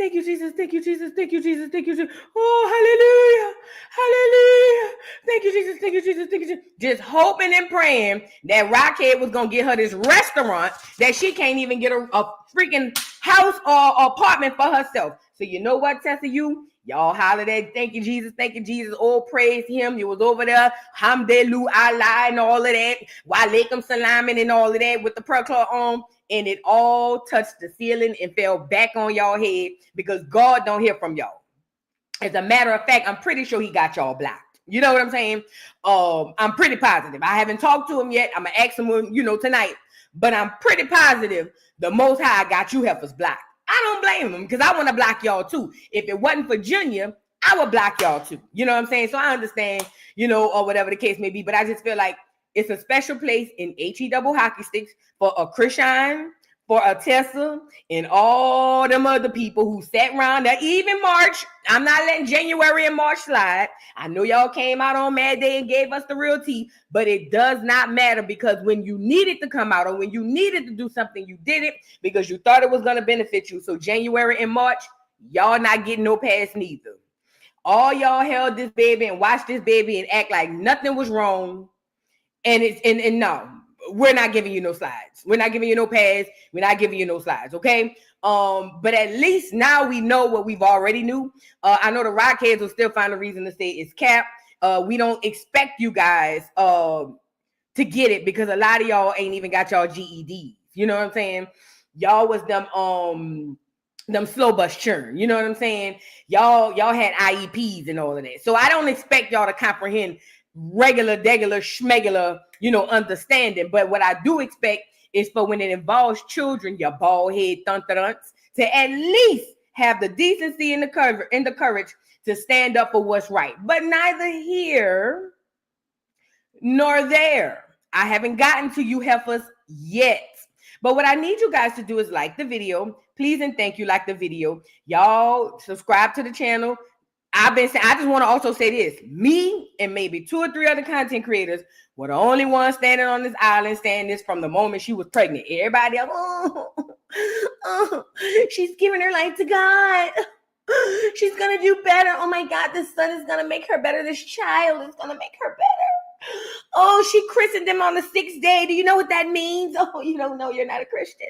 Thank you, Jesus. Thank you, Jesus. Thank you, Jesus. Thank you, Jesus. Oh, hallelujah. Hallelujah. Thank you, Jesus. Thank you, Jesus. Thank you, Jesus. Just hoping and praying that Rockhead was going to get her this restaurant that she can't even get a freaking house or apartment for herself. So you know what, Tessa, y'all holler that, thank you, Jesus, oh, praise him. You was over there, hamdelu Allah and all of that, walaikum salam and all of that with the prayer cloth on, and it all touched the ceiling and fell back on y'all head because God don't hear from y'all. As a matter of fact, I'm pretty sure he got y'all blocked. You know what I'm saying? I'm pretty positive. I haven't talked to him yet. I'm going to ask him, tonight. But I'm pretty positive the Most High got you heifers blocked. I don't blame him because I want to block y'all too. If it wasn't for Junior, I would block y'all too. You know what I'm saying? So I understand, or whatever the case may be. But I just feel like it's a special place in HE double hockey sticks for a Chrisean, for a Tessa, and all them other people who sat around there, even March. I'm not letting January and March slide. I know y'all came out on Mad Day and gave us the real tea, but it does not matter because when you needed to come out or when you needed to do something, you did it because you thought it was going to benefit you. So January and March, y'all not getting no pass neither. All y'all held this baby and watched this baby and act like nothing was wrong. And no. We're not giving you no slides. We're not giving you no pads. We're not giving you no slides, okay? But at least now we know what we've already knew. I know the Rockheads will still find a reason to say it's cap. We don't expect you guys to get it because a lot of y'all ain't even got y'all GEDs. You know what I'm saying? Y'all was them slow bus churn. You know what I'm saying? Y'all had IEPs and all of that. So I don't expect y'all to comprehend regular, schmegular, understanding. But what I do expect is for when it involves children, your bald head thunts, to at least have the decency and the courage to stand up for what's right. But neither here nor there. I haven't gotten to you heifers yet. But what I need you guys to do is like the video. Please and thank you, like the video. Y'all subscribe to the channel. I've been saying, I just want to also say this. Me and maybe 2 or 3 other content creators were the only ones standing on this island saying this from the moment she was pregnant. Everybody else, she's giving her life to God. She's going to do better. Oh my God, this son is going to make her better. This child is going to make her better. Oh, she christened him on the 6th day. Do you know what that means? Oh, you don't know, you're not a Christian.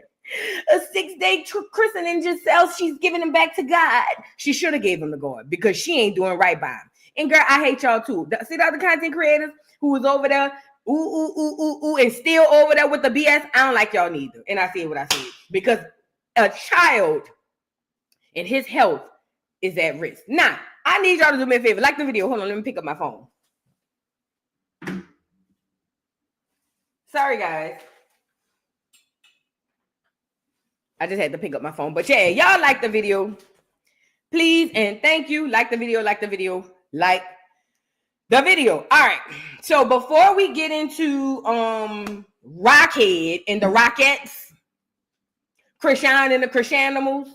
A 6-day christening just says she's giving him back to God. She should have gave him to God because she ain't doing right by him. And girl, I hate y'all too. See the other content creators who was over there, and still over there with the BS? I don't like y'all neither. And I say what I say because a child and his health is at risk. Now, I need y'all to do me a favor. Like the video. Hold on, let me pick up my phone. Sorry, guys. I just had to pick up my phone. But yeah, y'all like the video. Please and thank you. Like the video, like the video, like the video. All right. So before we get into Rockhead and the Rockettes, Chrisean and the Chriseanimals,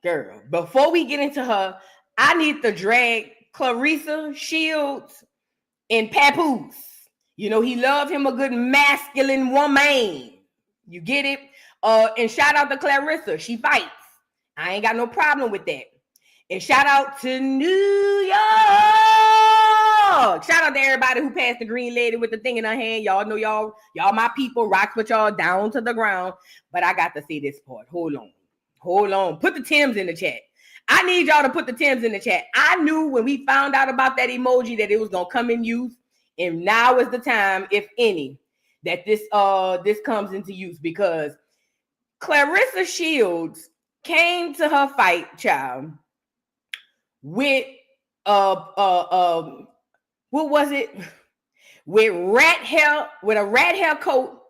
girl, before we get into her, I need to drag Claressa, Shields, and Papoose. He loved him a good masculine woman. You get it? And shout out to Claressa. She fights. I ain't got no problem with that. And shout out to New York. Shout out to everybody who passed the green lady with the thing in her hand. Y'all know y'all my people. Rocks with y'all down to the ground. But I got to see this part. Hold on. Put the Timbs in the chat. I need y'all to put the Timbs in the chat. I knew when we found out about that emoji that it was going to come in use. And now is the time, if any, that this comes into use because Claressa Shields came to her fight, child, with what was it? With a rat hair coat,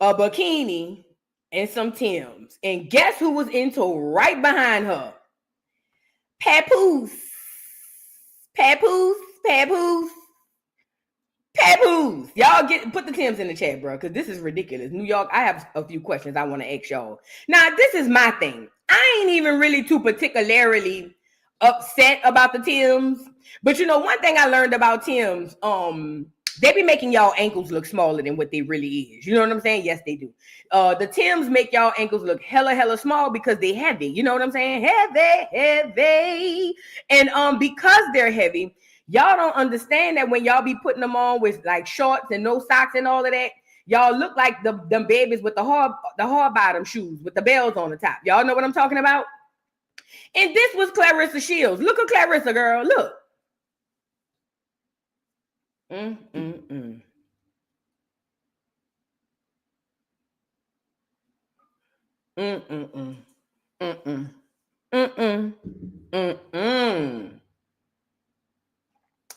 a bikini, and some Timbs. And guess who was into right behind her? Papoose. Y'all put the Timbs in the chat, bro, because this is ridiculous. New York, I have a few questions I want to ask y'all. Now, this is my thing. I ain't even really too particularly upset about the Timbs. But one thing I learned about Timbs They be making y'all ankles look smaller than what they really is. You know what I'm saying? Yes, they do. The Timbs make y'all ankles look hella small because they heavy. You know what I'm saying? Heavy. And because they're heavy, y'all don't understand that when y'all be putting them on with like shorts and no socks and all of that, y'all look like them babies with the hard bottom shoes with the bells on the top. Y'all know what I'm talking about? And this was Claressa Shields. Look at Claressa, girl. Look.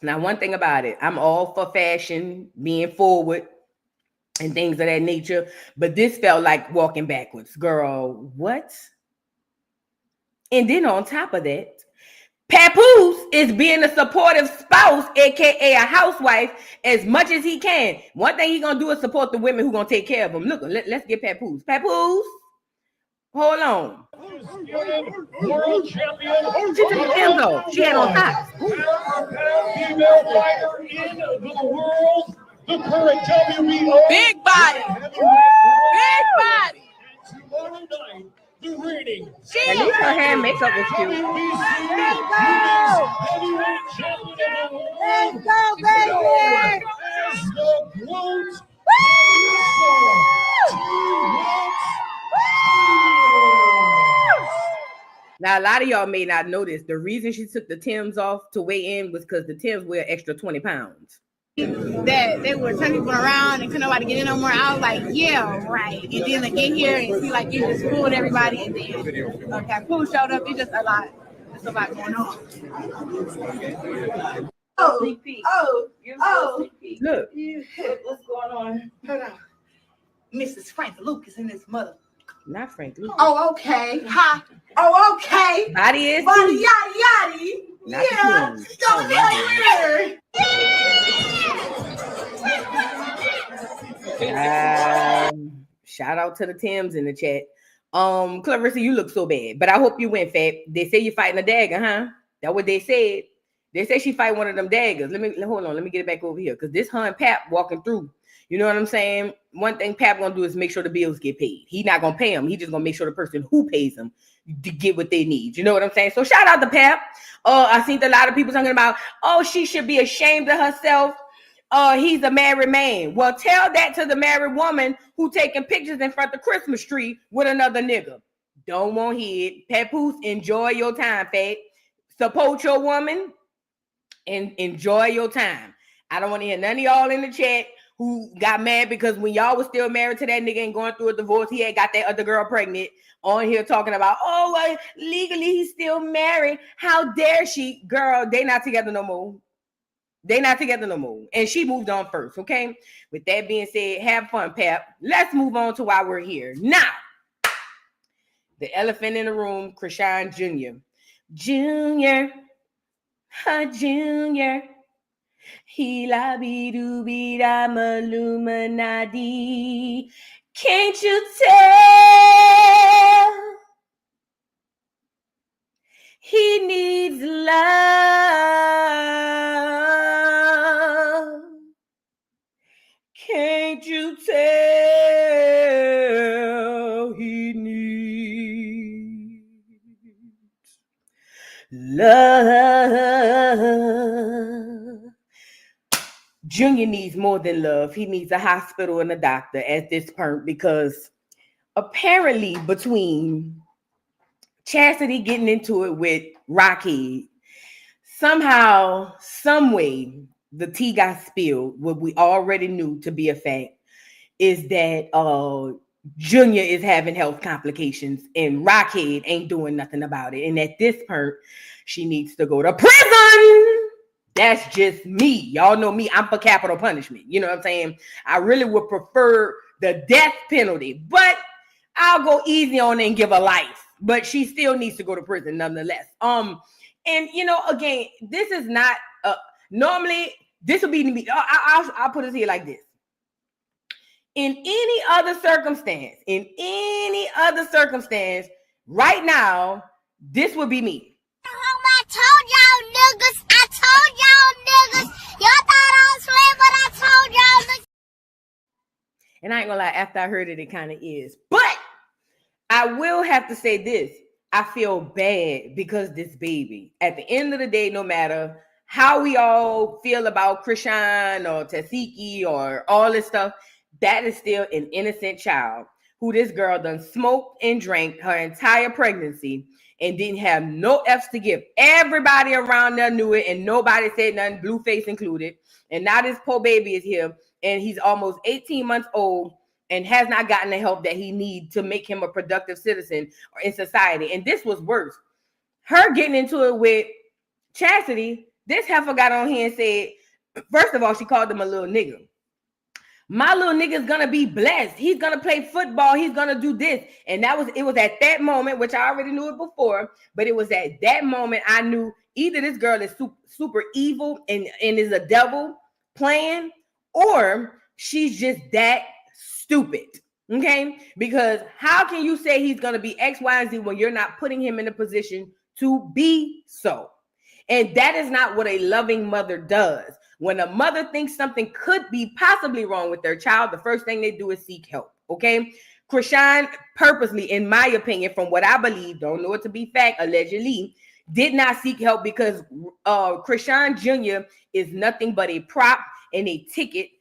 Now, one thing about it, I'm all for fashion, being forward, and things of that nature, but this felt like walking backwards. Girl, what? And then on top of that, Papoose is being a supportive spouse, aka a housewife, as much as he can. One thing he's gonna do is support the women who gonna take care of him. Look, let's get Papoose. Papoose, hold on. World champion. She took the Timbs off. She had on top. Female fighter in the world. The current WBO. Big body. Big body. Tomorrow night, the reigning. At least her hair and makeup was cute. Heavyweight champion of the world. Let's go, baby. As the GOAT. Now, a lot of y'all may not know this. The reason she took the Timbs off to weigh in was because the Timbs weigh an extra 20 pounds. That they were turning people around and couldn't nobody get in no more. I was like, yeah, right. And then they get here and see like you just fooled everybody, and then Papoose showed up. It's just a lot. There's a lot going on. Look. What's going on? Hold on. Mrs. Frank Lucas and his mother. Not Frank Lucas. Oh, okay. Hi. Oh, okay. Body is Body yada. Not Yeah. the Timbs. Don't here. Shout out to the Timbs in the chat. Claressa, you look so bad, but I hope you win, Fat. They say you're fighting a dagger, huh? That's what they said. They say she fight one of them daggers. Hold on. Let me get it back over here because this her and Pap walking through. You know what I'm saying? One thing Pap gonna do is make sure the bills get paid. He not gonna pay them. He just gonna make sure the person who pays them to get what they need. You know what I'm saying? So shout out to Pap. I seen a lot of people talking about, oh, she should be ashamed of herself. He's a married man. Well, tell that to the married woman who taking pictures in front of the Christmas tree with another nigga. Don't want head. Papoose, enjoy your time, Fat. Support your woman and enjoy your time. I don't want to hear none of y'all in the chat who got mad because when y'all was still married to that nigga and going through a divorce, he had got that other girl pregnant on here talking about, oh, well, legally he's still married. How dare she? Girl, they not together no more. They not together no more. And she moved on first, okay? With that being said, have fun, Pap. Let's move on to why we're here. Now, the elephant in the room, Chrisean Jr. Junior. He la be do be da Illuminati. Can't you tell? He needs love. Can't you tell? He needs love. Junior needs more than love. He needs a hospital and a doctor at this point because apparently between Chasity getting into it with Rocky, somehow, some way, the tea got spilled. What we already knew to be a fact is that Junior is having health complications and Rockhead ain't doing nothing about it. And at this point, she needs to go to prison. That's just me. Y'all know me. I'm for capital punishment. You know what I'm saying? I really would prefer the death penalty, but I'll go easy on it and give her life. But she still needs to go to prison nonetheless. And you know, again, this is not normally this will be me. I'll put it here like this. In any other circumstance, right now, this would be me. I told y'all niggas. Y'all thought I was playing, but I told And I ain't gonna lie, after I heard it, it kind of is. But I will have to say this. I feel bad because this baby, at the end of the day, no matter how we all feel about Chrisean or Tesehki or all this stuff, that is still an innocent child who this girl done smoked and drank her entire pregnancy and didn't have no F's to give. Everybody around there knew it and nobody said nothing, Blueface included. And now this poor baby is here and he's almost 18 months old and has not gotten the help that he needs to make him a productive citizen in society. And this was worse. Her getting into it with Chasity, this heifer got on here and said, first of all, she called him a little nigga. My little nigga's gonna be blessed. He's gonna play football. He's gonna do this. And it was at that moment, which I already knew it before, but it was at that moment I knew either this girl is super evil and is a devil playing, or she's just that stupid. Okay? Because how can you say he's gonna be X, Y, and Z when you're not putting him in a position to be so? And that is not what a loving mother does. When a mother thinks something could be possibly wrong with their child, the first thing they do is seek help. Okay? Chrisean purposely, in my opinion, from what I believe, don't know it to be fact, allegedly, did not seek help because Chrisean Jr. is nothing but a prop and a ticket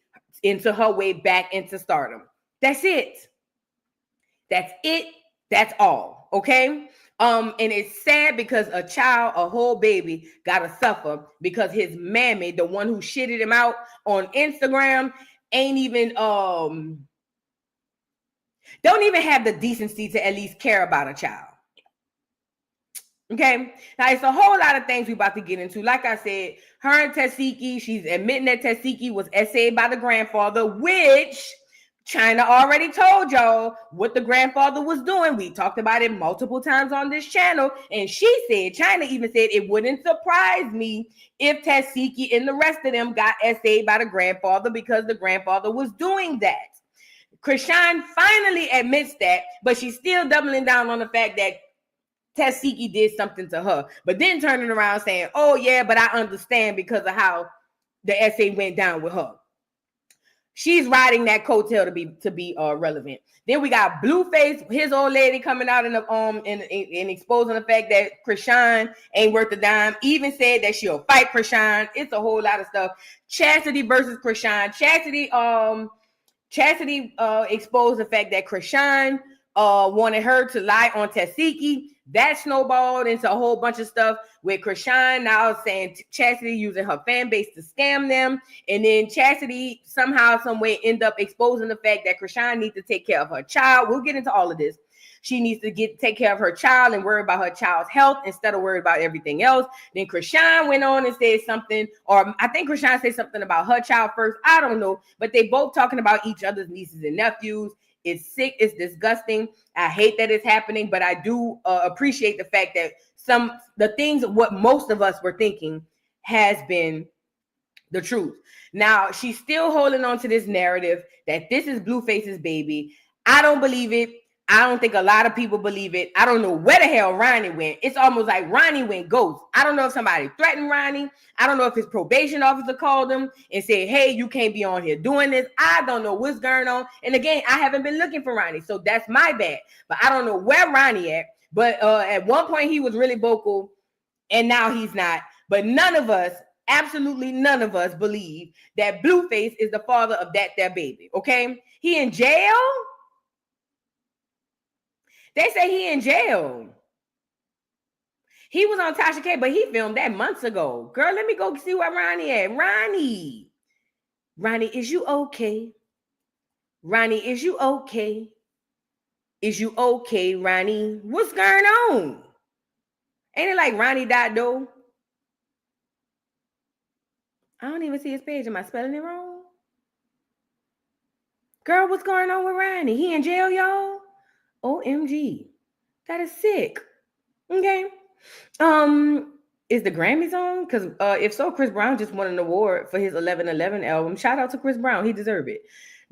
into her way back into stardom. That's it. That's it. That's all. Okay? And it's sad because a child, a whole baby, gotta suffer because his mammy, the one who shitted him out on Instagram, ain't even don't even have the decency to at least care about a child. Okay, now it's a whole lot of things we about to get into. Like I said, her and Tesehki, she's admitting that Tesehki was essayed by the grandfather, which China already told y'all what the grandfather was doing. We talked about it multiple times on this channel. And she said, China even said, it wouldn't surprise me if Tesehki and the rest of them got essayed by the grandfather because the grandfather was doing that. Chrisean finally admits that, but she's still doubling down on the fact that Tesehki did something to her. But then turning around saying, oh yeah, but I understand because of how the essay went down with her. She's riding that coattail to be relevant. Then we got Blueface, his old lady, coming out in the and exposing the fact that Chrisean ain't worth a dime. Even said that she'll fight Chrisean. It's a whole lot of stuff. Chasity versus Chrisean. Chasity exposed the fact that Chrisean wanted her to lie on Tesehki. That snowballed into a whole bunch of stuff with Chrisean now saying Chasity using her fan base to scam them. And then Chasity somehow, some way end up exposing the fact that Chrisean needs to take care of her child. We'll get into all of this. She needs to take care of her child and worry about her child's health instead of worry about everything else. Then Chrisean went on and said something, or I think Chrisean said something about her child first. I don't know, but they both talking about each other's nieces and nephews. It's sick. It's disgusting. I hate that it's happening, but I do appreciate the fact that the things, what most of us were thinking has been the truth. Now, she's still holding on to this narrative that this is Blueface's baby. I don't believe it. I don't think a lot of people believe it. I don't know where the hell Ronnie went. It's almost like Ronnie went ghost. I don't know if somebody threatened Ronnie. I don't know if his probation officer called him and said, hey, you can't be on here doing this. I don't know what's going on. And again, I haven't been looking for Ronnie, so that's my bad. But I don't know where Ronnie at. But at one point he was really vocal and now he's not. But none of us, absolutely none of us believe that Blueface is the father of their baby, okay? He in jail? They say he in jail. He was on Tesheki, but he filmed that months ago. Girl, let me go see where Ronnie at. Ronnie, is you okay? Ronnie, is you okay? Is you okay, Ronnie? What's going on? Ain't it like Ronnie died though? I don't even see his page. Am I spelling it wrong? Girl, what's going on with Ronnie? He in jail, y'all? OMG. That is sick. Okay. Is the Grammys on? Because if so, Chris Brown just won an award for his 11:11 album. Shout out to Chris Brown. He deserved it.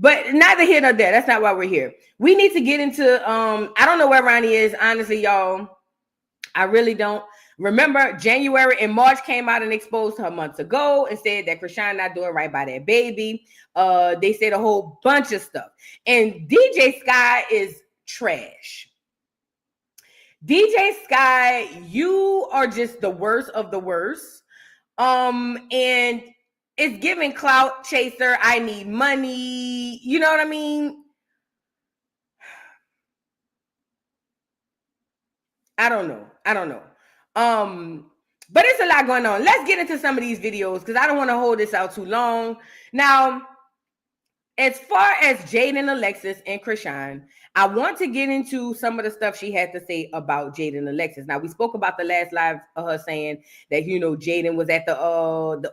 But neither here nor there. That's not why we're here. We need to get into I don't know where Ronnie is, honestly, y'all. I really don't. Remember, January and March came out and exposed her months ago and said that Chrisean not doing right by that baby. They said a whole bunch of stuff. And DJ Sky is trash. DJ Sky, you are just the worst of the worst. And it's giving clout chaser. I need money. You know what I mean? I don't know. But it's a lot going on. Let's get into some of these videos because I don't want to hold this out too long. Now, as far as Jaidyn Alexis and Chrisean, I want to get into some of the stuff she had to say about Jaidyn Alexis. Now, we spoke about the last live of her saying that, you know, Jaidyn was at the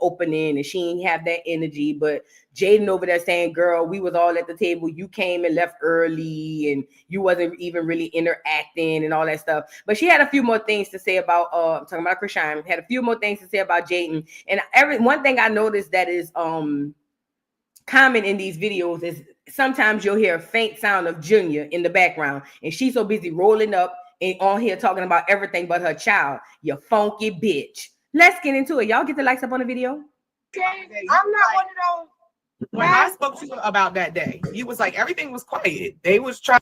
opening and she didn't have that energy. But Jaidyn over there saying, girl, we was all at the table. You came and left early and you wasn't even really interacting and all that stuff. But she had a few more things to say about, I'm talking about Chrisean, had a few more things to say about Jaidyn. And one thing I noticed that is, common in these videos is sometimes you'll hear a faint sound of Junior in the background, and she's so busy rolling up and on here talking about everything but her child. You funky bitch. Let's get into it. Y'all get the likes up on the video. I'm not one of those. When I spoke to you about that day, you was like, everything was quiet. They was trying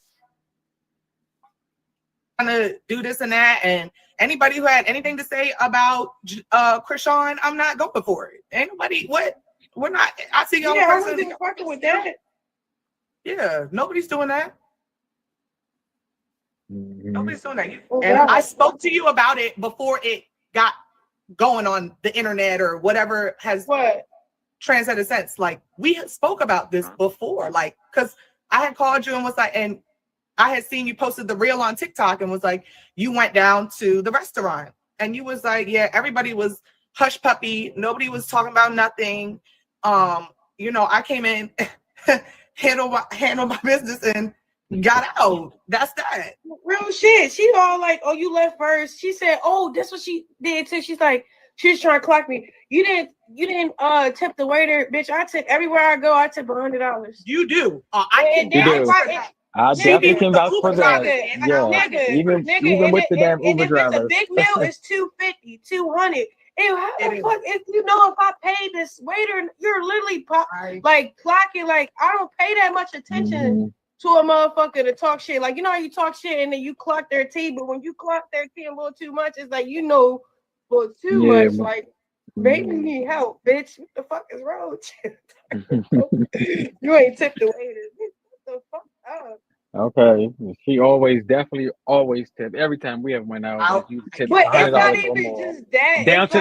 to do this and that, and anybody who had anything to say about Chrisean, I'm not going for it. Anybody, what? We're not. I see y'all. Yeah, I wasn't fucking with that. Yeah, nobody's doing that. Nobody's doing that. Oh, and God. I spoke to you about it before it got going on the internet or whatever has translated sense. Like, we spoke about this before, like, because I had called you and was like, and I had seen you posted the reel on TikTok and was like, you went down to the restaurant and you was like, yeah, everybody was hush puppy. Nobody was talking about nothing. You know, I came in, handle my business and got out. That's that. Real shit. She all like, oh, you left first. She said, oh, that's what she did too. She's like, she was trying to clock me. You didn't tip the waiter, bitch. I tip everywhere I go. I tip $100. You do. I definitely can vouch for that. Yeah, even with the damn Uber driver. The big meal is $250, $200. Ew, how the fuck? If you know, if I pay this waiter, you're literally like clocking. Like, I don't pay that much attention to a motherfucker to talk shit. Like, you know how you talk shit and then you clock their tea, but when you clock their tea a little too much, it's like, you know, for too much. Like, maybe you need help, bitch. What the fuck is wrong with you? You ain't tipped the waiter. What the fuck up? Okay, she definitely always tip. Every time we ever went out, you tip but it's not $100 even or more. just that. Down to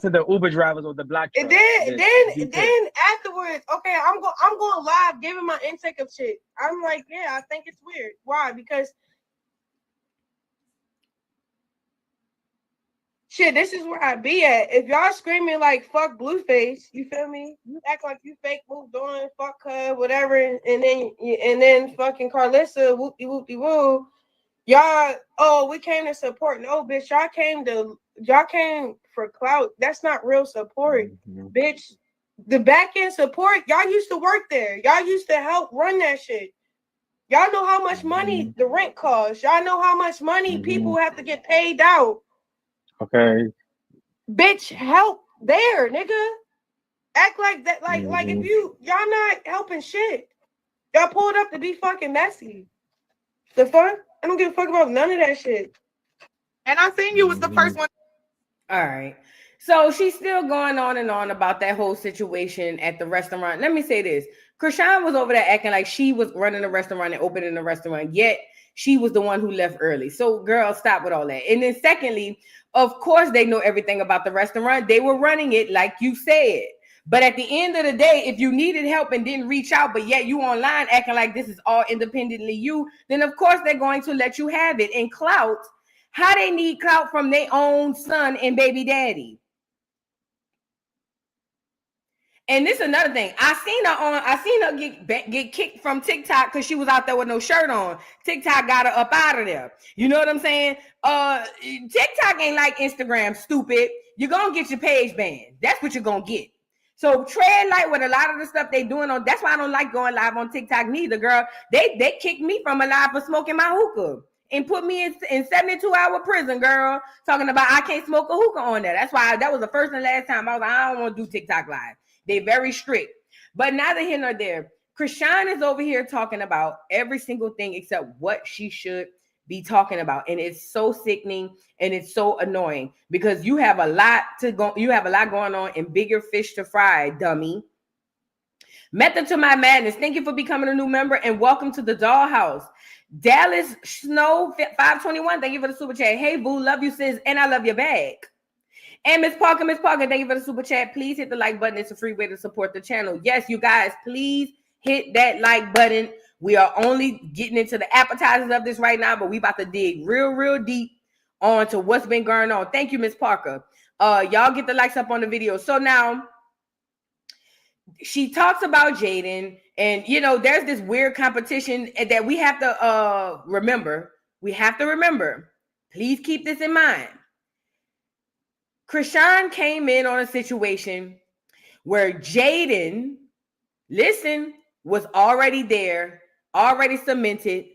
the Uber drivers or the black truck. And then afterwards, okay, I'm going live giving my intake of shit. I'm like, yeah, I think it's weird. Why? Because shit, this is where I be at. If y'all screaming like fuck Blueface, you feel me? You act like you fake moved on, fuck her, whatever, and then fucking Claressa, whoopty whoopty woo. Y'all, oh, we came to support. No, bitch, y'all came for clout. That's not real support, bitch. The back end support, y'all used to work there. Y'all used to help run that shit. Y'all know how much money the rent costs. Y'all know how much money people have to get paid out. Okay. Bitch, help there, nigga. Act like that, like if y'all not helping shit. Y'all pulled up to be fucking messy. The fuck? I don't give a fuck about none of that shit. And I seen you was the first one. All right. So she's still going on and on about that whole situation at the restaurant. Let me say this. Chrisean was over there acting like she was running a restaurant and opening a restaurant, yet she was the one who left early. So, girl, stop with all that. And then secondly, of course, they know everything about the restaurant. They were running it like you said. But at the end of the day, if you needed help and didn't reach out, but yet you online acting like this is all independently you, then of course they're going to let you have it. And clout, how they need clout from their own son and baby daddy. And this is another thing. I seen her get kicked from TikTok because she was out there with no shirt on. TikTok got her up out of there. You know what I'm saying? TikTok ain't like Instagram, stupid. You're gonna get your page banned. That's what you're gonna get. So tread light with a lot of the stuff they doing on. That's why I don't like going live on TikTok neither, girl. They kicked me from a live for smoking my hookah. and put me in 72-hour prison, girl, talking about I can't smoke a hookah on there. That's why that was the first and last time I was like, I don't want to do TikTok live. They're very strict. But neither here nor there. Chrisean is over here talking about every single thing except what she should be talking about. And it's so sickening and it's so annoying because you have a lot going on and bigger fish to fry, dummy. Method to my madness. Thank you for becoming a new member and welcome to the dollhouse. Dallas Snow 521. Thank you for the super chat. Hey boo, love you sis, and I love your bag. And Miss Parker, thank you for the super chat. Please hit the like button. It's a free way to support the channel. Yes, you guys, please hit that like button. We are only getting into the appetizers of this right now, but we about to dig real deep onto what's been going on. Thank you, Miss Parker. Y'all get the likes up on the video. So now she talks about Jaidyn, and you know, there's this weird competition that we have to remember. We have to remember. Please keep this in mind. Chrisean came in on a situation where Jaidyn, listen, was already there, already cemented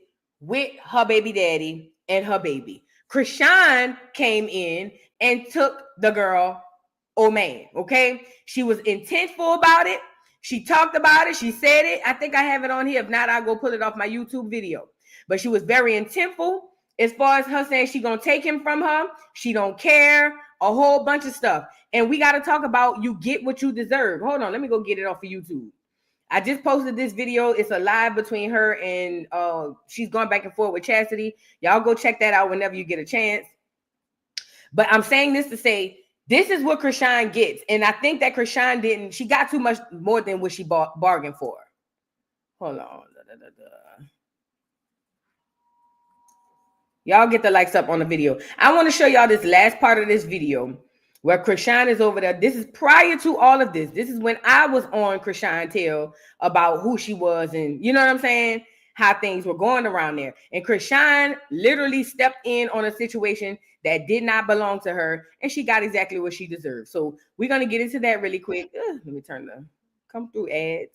with her baby daddy and her baby. Chrisean came in and took the girl, oh man, okay? She was intentful about it. She talked about it. She said it. I think I have it on here. If not, I'll go pull it off my YouTube video. But she was very intentful as far as her saying she gonna take him from her. She don't care. A whole bunch of stuff. And we got to talk about you get what you deserve. Hold on. Let me go get it off of YouTube. I just posted this video. It's a live between her and she's going back and forth with Chasity. Y'all go check that out whenever you get a chance. But I'm saying this to say, this is what Chrisean gets. And I think that Chrisean she got too much more than what she bargained for. Hold on. Y'all get the likes up on the video. I want to show y'all this last part of this video where Chrisean is over there. This is prior to all of this. This is when I was on Chrisean Tell about who she was and you know what I'm saying? How things were going around there. And Chrisean literally stepped in on a situation that did not belong to her and she got exactly what she deserved. So we're going to get into that really quick. Let me turn the come through ads.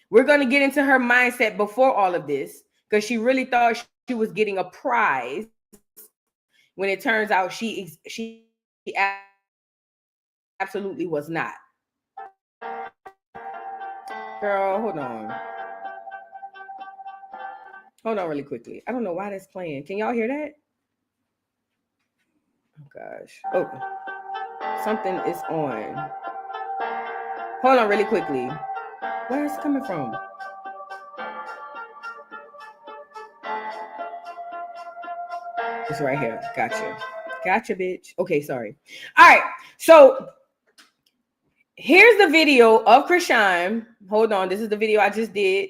We're going to get into her mindset before all of this because she really thought she was getting a prize when it turns out she absolutely was not. Girl, hold on really quickly. I don't know why that's playing. Can y'all hear that? Oh gosh. Oh, something is on. Hold on really quickly. Where is it coming from? It's right here. Gotcha, bitch. Okay, sorry. All right. So here's the video of Chrisean. Hold on. This is the video I just did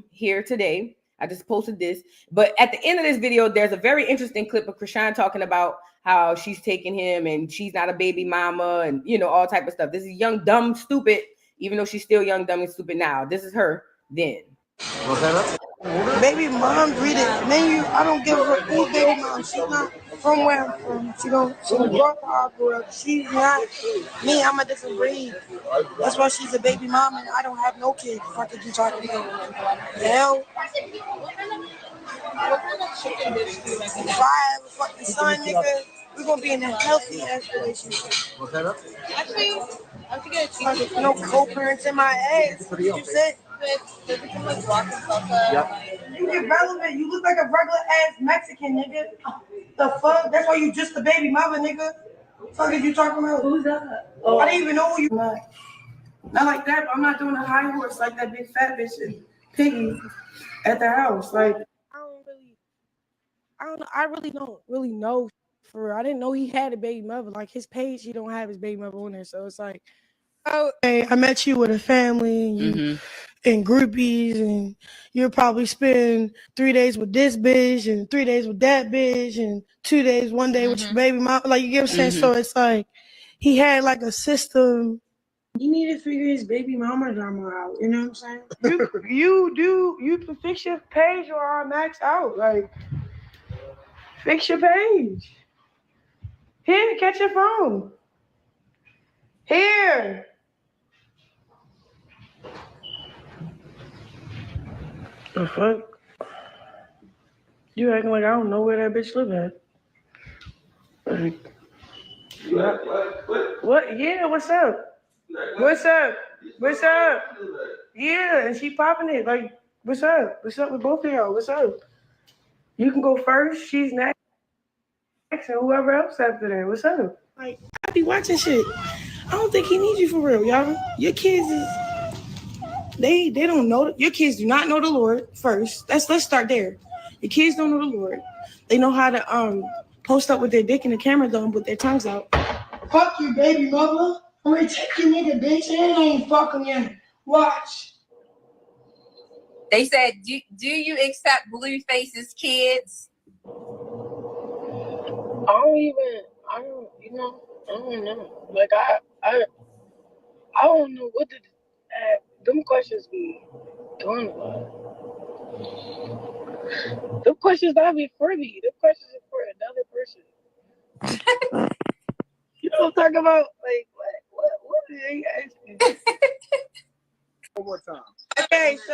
here today. I just posted this. But at the end of this video, there's a very interesting clip of Chrisean talking about how she's taking him and she's not a baby mama and, you know, all type of stuff. This is young, dumb, stupid, even though she's still young, dumb, and stupid now. This is her then. Was that up? Baby mom, read it. Menu, I don't give her who baby mom. She's not from where I'm from. She grew up. She's not me. I'm a different breed. That's why she's a baby mom and I don't have no kids. Fuck it, you talking about? The hell? If I have a fucking son, nigga, we're gonna be in a healthy ass relationship. Was that up? Actually, I think it's no co-parents in my ass. What you said? Yep. You irrelevant. You look like a regular ass Mexican nigga. The fuck? That's why you just a baby mother, nigga. Fuck is you talking about? Who's that? Oh. I didn't even know who you were. Not like that, but I'm not doing a high horse like that big fat bitch and Piggy at the house. Like I really don't know for real. I didn't know he had a baby mother. Like his page, he don't have his baby mother on there. So it's like, oh, hey, I met you with a family and you and groupies, and you'll probably spend 3 days with this bitch and 3 days with that bitch and 2 days, 1 day with your baby mom. Like you get what I'm saying? So it's like he had like a system. He need to figure his baby mama drama out. You know what I'm saying? You can fix your page or I'll max out. Like fix your page. Here, catch your phone. Here. The fuck? You acting like I don't know where that bitch live at. Like, what? Yeah, what's up? What's up? What's up? Yeah, and she popping it. Like, what's up? What's up with both of y'all? What's up? You can go first. She's next. And whoever else after that. What's up? Like, I be watching shit. I don't think he needs you for real, y'all. Your kids is they don't know. Your kids do not know the Lord first. Let's start there. Your kids don't know the Lord. They know how to post up with their dick in the camera though, with their tongues out. Fuck you, baby mother. I'm gonna take your nigga, bitch, and I ain't fucking you. Watch. They said, do you accept Blueface's kids? I don't know. Like I don't know what them questions be doing about. Them questions not be for me. Them questions are for another person. You know what I'm talking about? Like what are they asking? One more time. Okay, so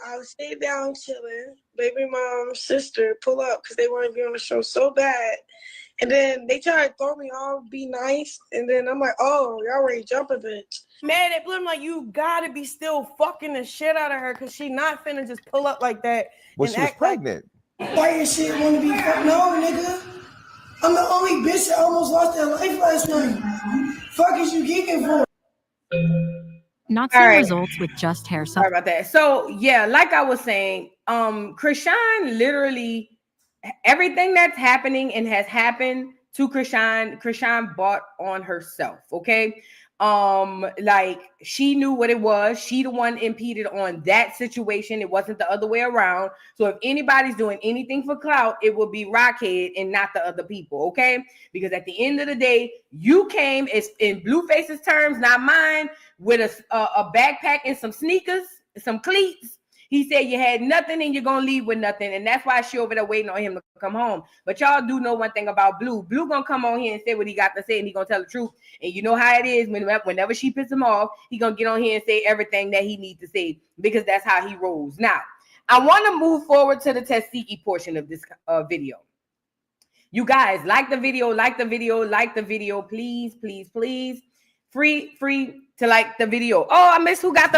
I was sitting down chilling. Baby mom's sister pull up because they want to be on the show so bad. And then they try to throw me off, be nice. And then I'm like, oh, y'all ready to jump a bitch. Man, they blew. I'm like, you gotta be still fucking the shit out of her because she not finna just pull up like that. Well, she was pregnant. Why your shit wanna be fucking? No, nigga. I'm the only bitch that almost lost their life last night. Fuck is you geeking for? Not seeing results with just hair. Sorry about that. So yeah, like I was saying, Chrisean literally everything that's happening and has happened to Chrisean bought on herself. Okay. Like she knew what it was. She the one impeded on that situation. It wasn't the other way around. So if anybody's doing anything for clout, it will be Rockhead and not the other people. Okay. Because at the end of the day, you came, it's in Blueface's terms, not mine, with a backpack and some sneakers, some cleats. He said you had nothing and you're going to leave with nothing. And that's why she over there waiting on him to come home. But y'all do know one thing about Blue. Blue going to come on here and say what he got to say and he going to tell the truth. And you know how it is. Whenever she pisses him off, he going to get on here and say everything that he needs to say because that's how he rolls. Now, I want to move forward to the Tesehki portion of this video. You guys, like the video, please, please, please. Free to like the video. Oh, I missed who got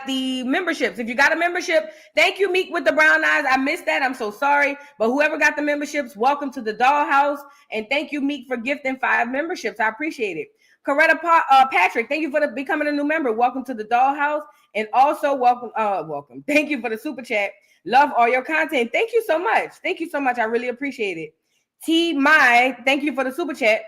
the memberships. If you got a membership, thank you, Meek with the brown eyes. I missed that. I'm so sorry. But whoever got the memberships, welcome to the dollhouse. And thank you, Meek, for gifting 5 memberships. I appreciate it. Coretta Patrick, thank you for becoming a new member. Welcome to the dollhouse. And also welcome. Thank you for the super chat. Love all your content. Thank you so much. Thank you so much. I really appreciate it. T. Mai, thank you for the super chat.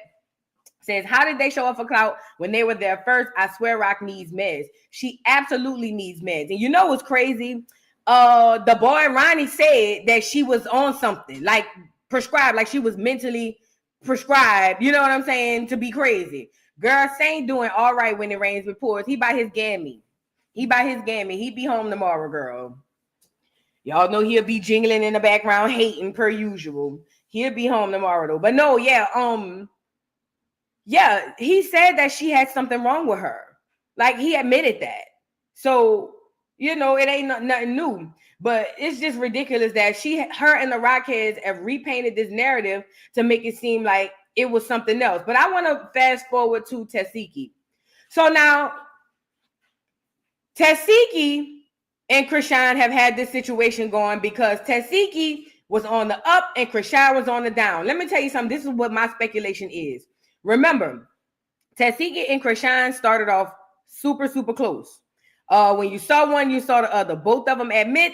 Says, how did they show up for clout when they were there first? I swear Rock needs meds. She absolutely needs meds. And you know what's crazy? The boy Ronnie said that she was on something, like prescribed, like she was mentally prescribed, you know what I'm saying, to be crazy. Girl, Saint doing all right when it rains with pours. He by his gammy. He be home tomorrow, girl. Y'all know he'll be jingling in the background, hating per usual. He'll be home tomorrow, though. But no, yeah, he said that she had something wrong with her. Like, he admitted that. So, you know, it ain't nothing new. But it's just ridiculous that her and the Rockheads have repainted this narrative to make it seem like it was something else. But I want to fast forward to Tesehki. So now, Tesehki and Chrisean have had this situation going because Tesehki was on the up and Chrisean was on the down. Let me tell you something. This is what my speculation is. Remember, Tesehki and Chrisean started off super, super close. When you saw one, you saw the other. Both of them admit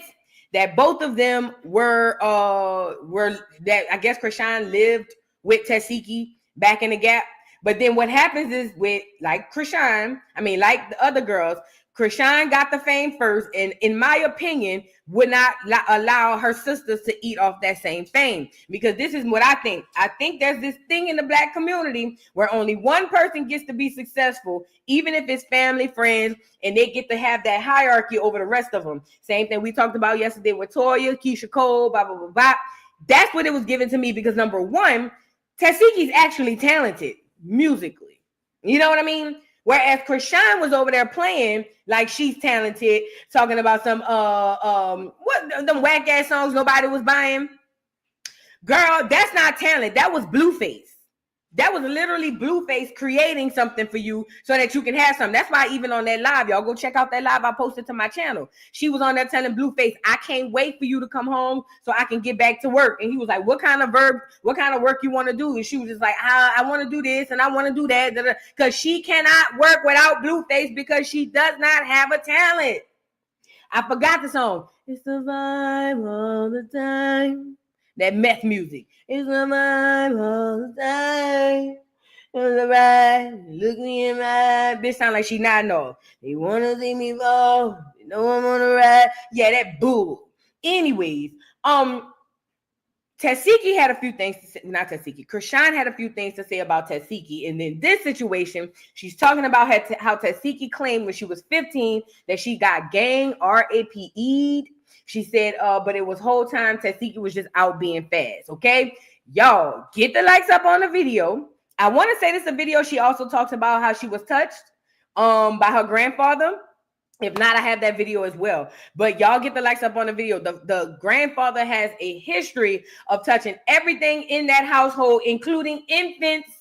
that both of them were that I guess Chrisean lived with Tesehki back in the Gap. But then what happens is with like Chrisean, like the other girls, Chrisean got the fame first, and in my opinion, would not allow her sisters to eat off that same fame. Because this is what I think. I think there's this thing in the Black community where only one person gets to be successful, even if it's family, friends, and they get to have that hierarchy over the rest of them. Same thing we talked about yesterday with Toya, Keisha Cole, blah, blah, blah, blah. That's what it was given to me because number one, Tesehki's actually talented musically. You know what I mean? Whereas Chrisean was over there playing like she's talented, talking about some what them whack ass songs nobody was buying. Girl, that's not talent. That was Blueface. That was literally Blueface creating something for you so that you can have something. That's why even on that live, y'all go check out that live I posted to my channel. She was on there telling Blueface, I can't wait for you to come home so I can get back to work. And he was like, what kind of work you want to do? And she was just like, I want to do this and I want to do that. Because she cannot work without Blueface because she does not have a talent. I forgot the song. It's the vibe all the time. That meth music. It's the vibe all the time. It's the vibe. Look me in my eye. Bitch sound like she not know. They want to see me fall. They know I'm on the ride. Yeah, that bull. Anyways, Tesehki had a few things to say. Not Tesehki. Chrisean had a few things to say about Tesehki. And in this situation, she's talking about how Tesehki claimed when she was 15 that she got gang RAPE'd. She said, but it was whole time Tesehki was just out being fast. Okay, y'all get the likes up on the video. I want to say this is a video. She also talks about how she was touched by her grandfather. If not, I have that video as well. But y'all get the likes up on the video. The grandfather has a history of touching everything in that household, including infants.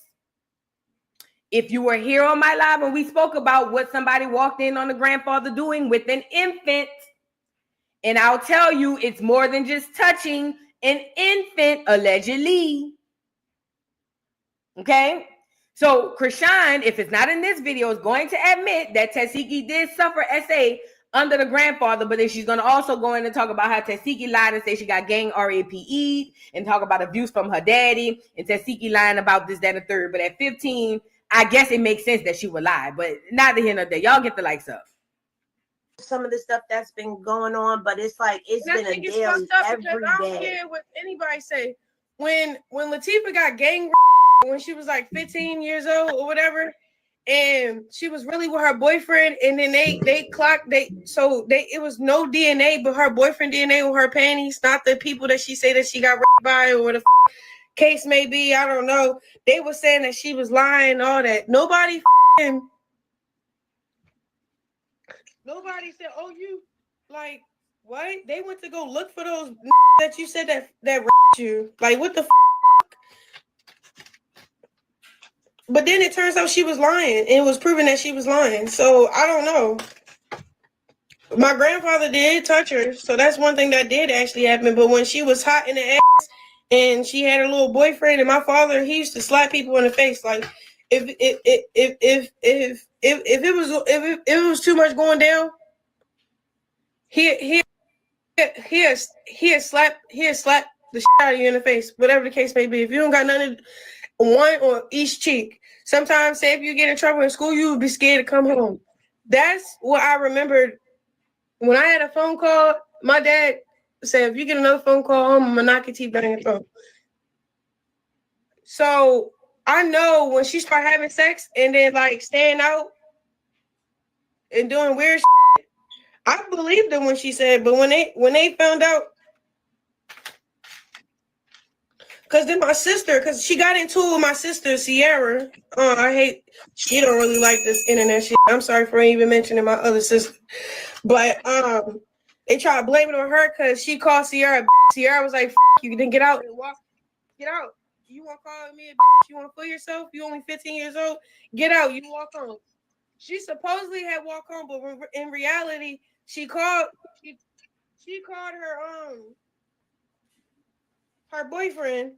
If you were here on my live when we spoke about what somebody walked in on the grandfather doing with an infant, and I'll tell you, it's more than just touching an infant, allegedly. Okay? So Chrisean, if it's not in this video, is going to admit that Tesehki did suffer SA under the grandfather, but then she's going to also go in and talk about how Tesehki lied and say she got gang RAPE'd and talk about abuse from her daddy, and Tesehki lying about this, that, and the third. But at 15, I guess it makes sense that she would lie, but neither here nor there. Y'all get the likes up. Some of the stuff that's been going on, but it's like it's been a daily every day. I don't care what anybody say. When Latifah got gang when she was like 15 years old or whatever, and she was really with her boyfriend, and then it was no DNA but her boyfriend DNA on her panties, not the people that she say that she got raped by or whatever case may be. I don't know. They were saying that she was lying, all that. Nobody said, oh, you like what? They went to go look for those that you said that raped you. Like, what the But then it turns out she was lying. It was proven that she was lying. So I don't know. My grandfather did touch her, so that's one thing that did actually happen. But when she was hot in the ass and she had a little boyfriend, and my father, he used to slap people in the face. Like if it was too much going down, he slap the shit out of you in the face, whatever the case may be. If you don't got nothing, one on each cheek. Sometimes, say if you get in trouble in school, you would be scared to come home. That's what I remembered when I had a phone call. My dad said, "If you get another phone call home, I'm gonna knock your teeth down your throat." So I know when she started having sex and then like staying out and doing weird shit, I believed them when she said, but when they found out, because then my sister, because she got into it with my sister, Sierra. She don't really like this internet shit. I'm sorry for even mentioning my other sister. But they tried to blame it on her because she called Sierra. Sierra was like, F you, then get out and walk. Get out. You want to call me a bitch? You want to fool yourself? You only 15 years old? Get out. You walk home. She supposedly had walked home, but in reality, she called her boyfriend,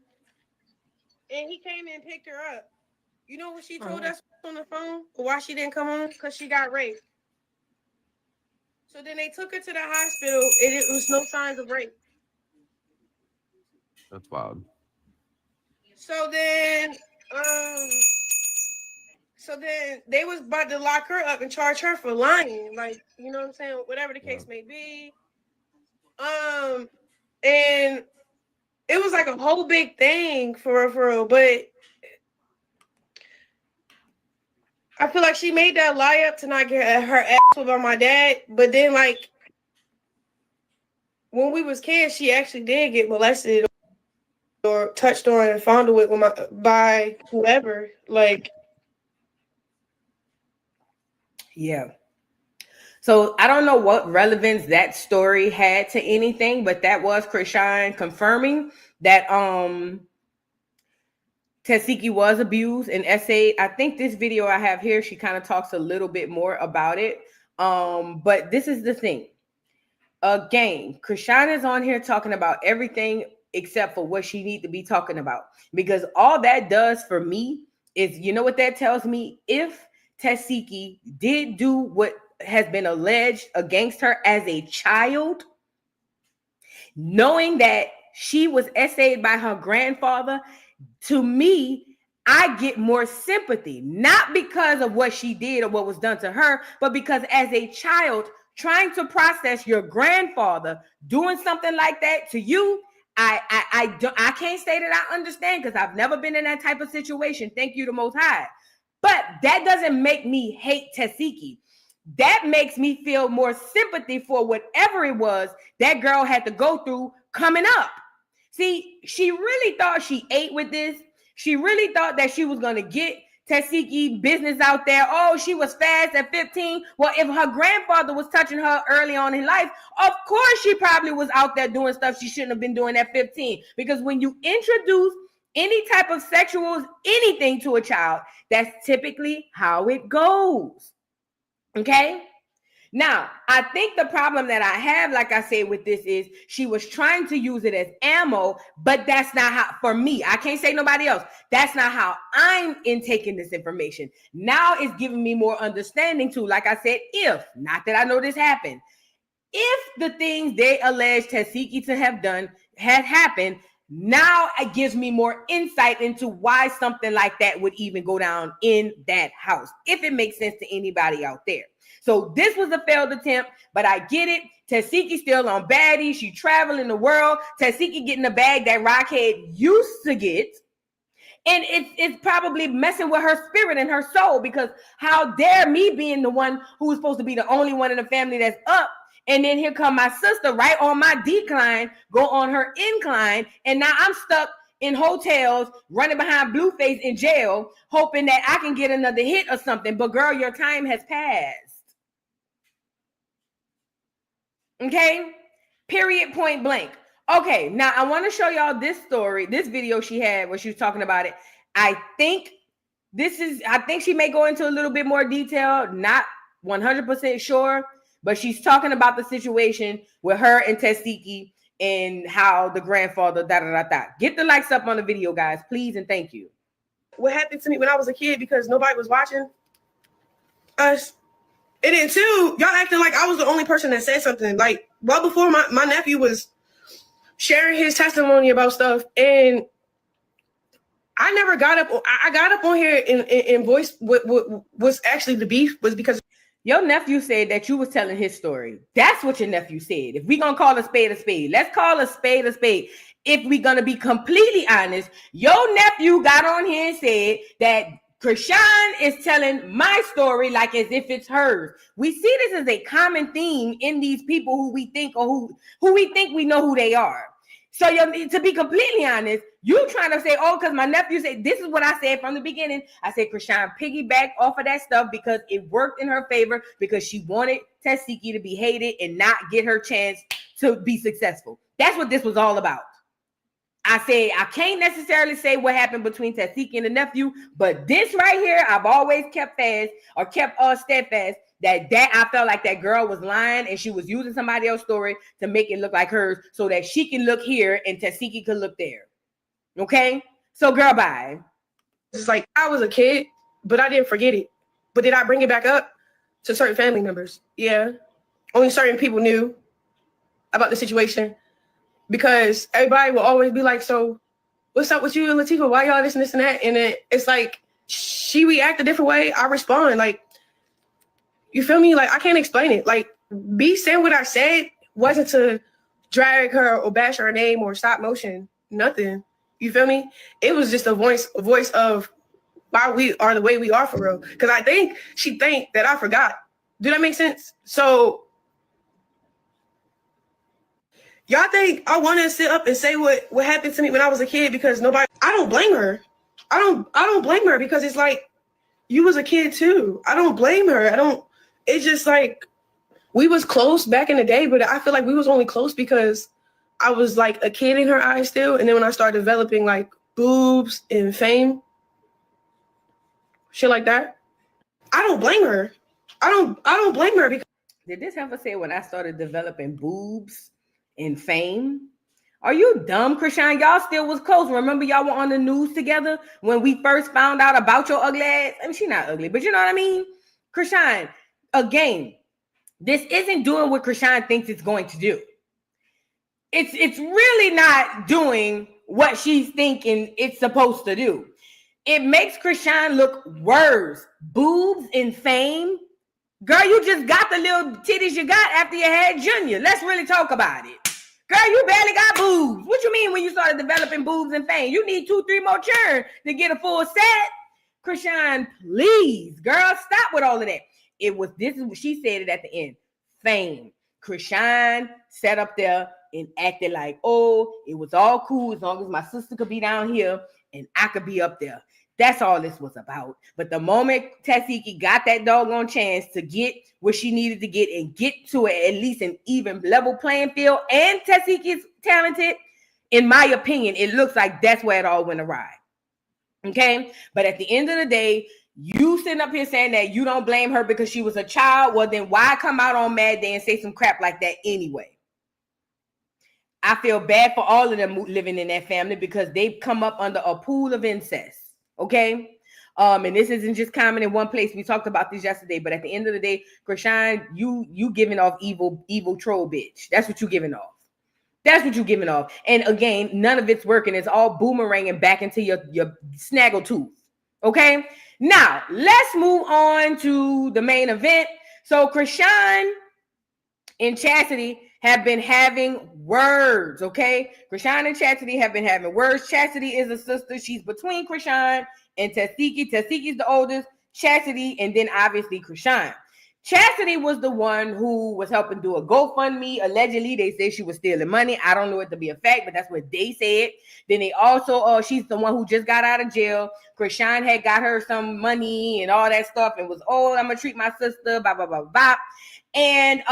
and he came and picked her up. You know what she told us on the phone? Why she didn't come home? Because she got raped. So then they took her to the hospital, and it was no signs of rape. That's wild. So then they was about to lock her up and charge her for lying. Like, you know what I'm saying? Whatever the case may be. And it was like a whole big thing for real, but I feel like she made that lie up to not get her ass whipped by my dad. But then, like, when we was kids, she actually did get molested or touched on and fondled with by whoever. Like, Yeah. So I don't know what relevance that story had to anything, but that was Chrisean confirming that Tesehki was abused and essayed. I think this video I have here, she kind of talks a little bit more about it. But this is the thing. Again, Chrisean is on here talking about everything except for what she needs to be talking about. Because all that does for me is, you know what that tells me? If Tesehki did do what has been alleged against her as a child, knowing that she was essayed by her grandfather, to me, I get more sympathy, not because of what she did or what was done to her, but because as a child, trying to process your grandfather doing something like that to you, I can't say that I understand because I've never been in that type of situation. Thank you, the Most High. But that doesn't make me hate Tesehki. That makes me feel more sympathy for whatever it was that girl had to go through coming up. See, she really thought she ate with this. She really thought that she was going to get Tesehki business out there. Oh, she was fast at 15. Well, if her grandfather was touching her early on in life, of course she probably was out there doing stuff she shouldn't have been doing at 15. Because when you introduce any type of sexual anything to a child, that's typically how it goes. Okay? Now, I think the problem that I have, like I said, with this is she was trying to use it as ammo, but that's not how, for me, I can't say nobody else. That's not how I'm intaking this information. Now it's giving me more understanding too. Like I said, if, not that I know this happened, if the things they allege Tesehki to have done had happened, now it gives me more insight into why something like that would even go down in that house, if it makes sense to anybody out there. So this was a failed attempt, but I get it. Tesehki still on baddie. She traveling the world. Tesehki getting the bag that Rockhead used to get. And it's probably messing with her spirit and her soul, because how dare me being the one who is supposed to be the only one in the family that's up. And then here come my sister right on my decline, go on her incline. And now I'm stuck in hotels, running behind Blueface in jail, hoping that I can get another hit or something. But girl, your time has passed. Okay, period, point blank. Okay, now I want to show y'all this story, this video she had where she was talking about it. I think she may go into a little bit more detail, not 100% sure, but she's talking about the situation with her and Tesehki and how the grandfather, Get the likes up on the video, guys, please, and thank you. What happened to me when I was a kid because nobody was watching us. And then too, y'all acting like I was the only person that said something. Like, well before my nephew was sharing his testimony about stuff, and I never got up. I got up on here and voiced what was actually the beef was because your nephew said that you was telling his story. That's what your nephew said. If we gonna call a spade, let's call a spade a spade. If we gonna be completely honest, your nephew got on here and said that Chrisean is telling my story like as if it's hers. We see this as a common theme in these people who we think or who we think we know who they are. So to be completely honest, you trying to say, oh, because my nephew said, this is what I said from the beginning. I said Chrisean piggybacked off of that stuff because it worked in her favor, because she wanted Tesehki to be hated and not get her chance to be successful. That's what this was all about. I say I can't necessarily say what happened between Tesehki and the nephew, but this right here, I've always kept steadfast that I felt like that girl was lying and she was using somebody else's story to make it look like hers so that she can look here and Tesehki could look there. Okay? So girl, bye. It's like I was a kid, but I didn't forget it. But did I bring it back up to certain family members? Yeah. Only certain people knew about the situation. Because everybody will always be like, so what's up with you and Latifah? Why y'all this and this and that? And it's like, she react a different way. I respond. Like, you feel me? Like, I can't explain it. Like, me saying what I said wasn't to drag her or bash her name or stop motion. Nothing. You feel me? It was just a voice of why we are the way we are for real. Because I think she think that I forgot. Do that make sense? So y'all think I want to sit up and say what happened to me when I was a kid because nobody, I don't blame her. I don't blame her because it's like, you was a kid too. I don't blame her. it's just like we was close back in the day, but I feel like we was only close because I was like a kid in her eyes still. And then when I started developing like boobs and fame, shit like that, I don't blame her. I don't blame her because did this ever say when I started developing boobs and fame? Are you dumb, Chrisean? Y'all still was close. Remember y'all were on the news together when we first found out about your ugly ass? I mean, she's not ugly, but you know what I mean? Chrisean, again, this isn't doing what Chrisean thinks it's going to do. It's really not doing what she's thinking it's supposed to do. It makes Chrisean look worse. Boobs and fame. Girl, you just got the little titties you got after you had Junior. Let's really talk about it. Girl, you barely got boobs. What you mean when you started developing boobs and fame? You need 2-3 more churn to get a full set. Chrisean, please, girl, stop with all of that. This is what she said it at the end. Fame. Chrisean sat up there and acted like, oh, it was all cool as long as my sister could be down here and I could be up there. That's all this was about. But the moment Tesehki got that doggone chance to get what she needed to get and get to at least an even level playing field, and Tesehki's talented, in my opinion, it looks like that's where it all went awry. Okay? But at the end of the day, you sitting up here saying that you don't blame her because she was a child, well, then why come out on Mad Day and say some crap like that anyway? I feel bad for all of them living in that family because they've come up under a pool of incest. Okay. And this isn't just common in one place. We talked about this yesterday, but at the end of the day, Chrisean, you giving off evil troll bitch. That's what you giving off. That's what you giving off. And again, none of it's working. It's all boomeranging back into your snaggle tooth. Okay. Now let's move on to the main event. So Chrisean and Chasity have been having words, okay? Chrisean and Chasity have been having words. Chasity is a sister. She's between Chrisean and Tesehki. Tesehki's the oldest. Chasity, and then obviously Chrisean. Chasity was the one who was helping do a GoFundMe. Allegedly, they say she was stealing money. I don't know it to be a fact, but that's what they said. Then they also, she's the one who just got out of jail. Chrisean had got her some money and all that stuff and was, oh, I'm going to treat my sister, blah, blah, blah, blah. And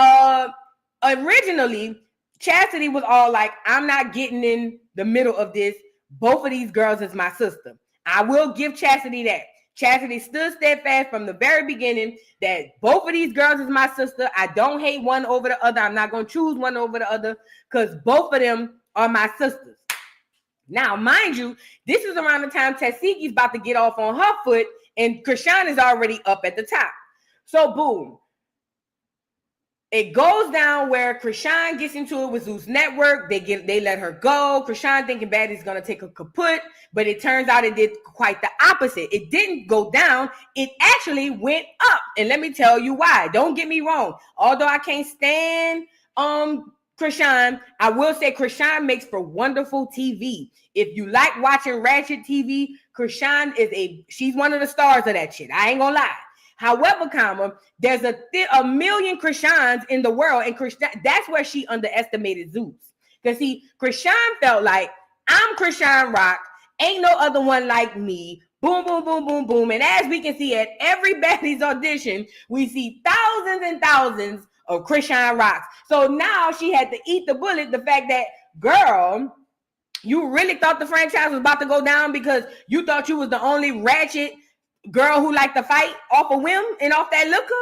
originally, Chasity was all like, I'm not getting in the middle of this. Both of these girls is my sister. I will give Chasity that. Chasity stood steadfast from the very beginning that both of these girls is my sister. I don't hate one over the other. I'm not going to choose one over the other because both of them are my sisters. Now, mind you, this is around the time Tesehki's about to get off on her foot and Chrisean is already up at the top. So, boom. It goes down where Chrisean gets into it with Zeus Network. They let her go. Chrisean thinking Baddie's gonna take her kaput, but it turns out it did quite the opposite. It didn't go down. It actually went up. And let me tell you why. Don't get me wrong. Although I can't stand Chrisean, I will say Chrisean makes for wonderful TV. If you like watching ratchet TV, Chrisean she's one of the stars of that shit. I ain't gonna lie. However, there's a million Chriseans in the world, and that's where she underestimated Zeus. Because see, Chrisean felt like, I'm Chrisean Rock, ain't no other one like me, boom, boom, boom, boom, boom. And as we can see at every Baddie's audition, we see thousands and thousands of Chrisean Rocks. So now she had to eat the bullet, the fact that, girl, you really thought the franchise was about to go down because you thought you was the only ratchet girl who liked to fight off a whim and off that liquor?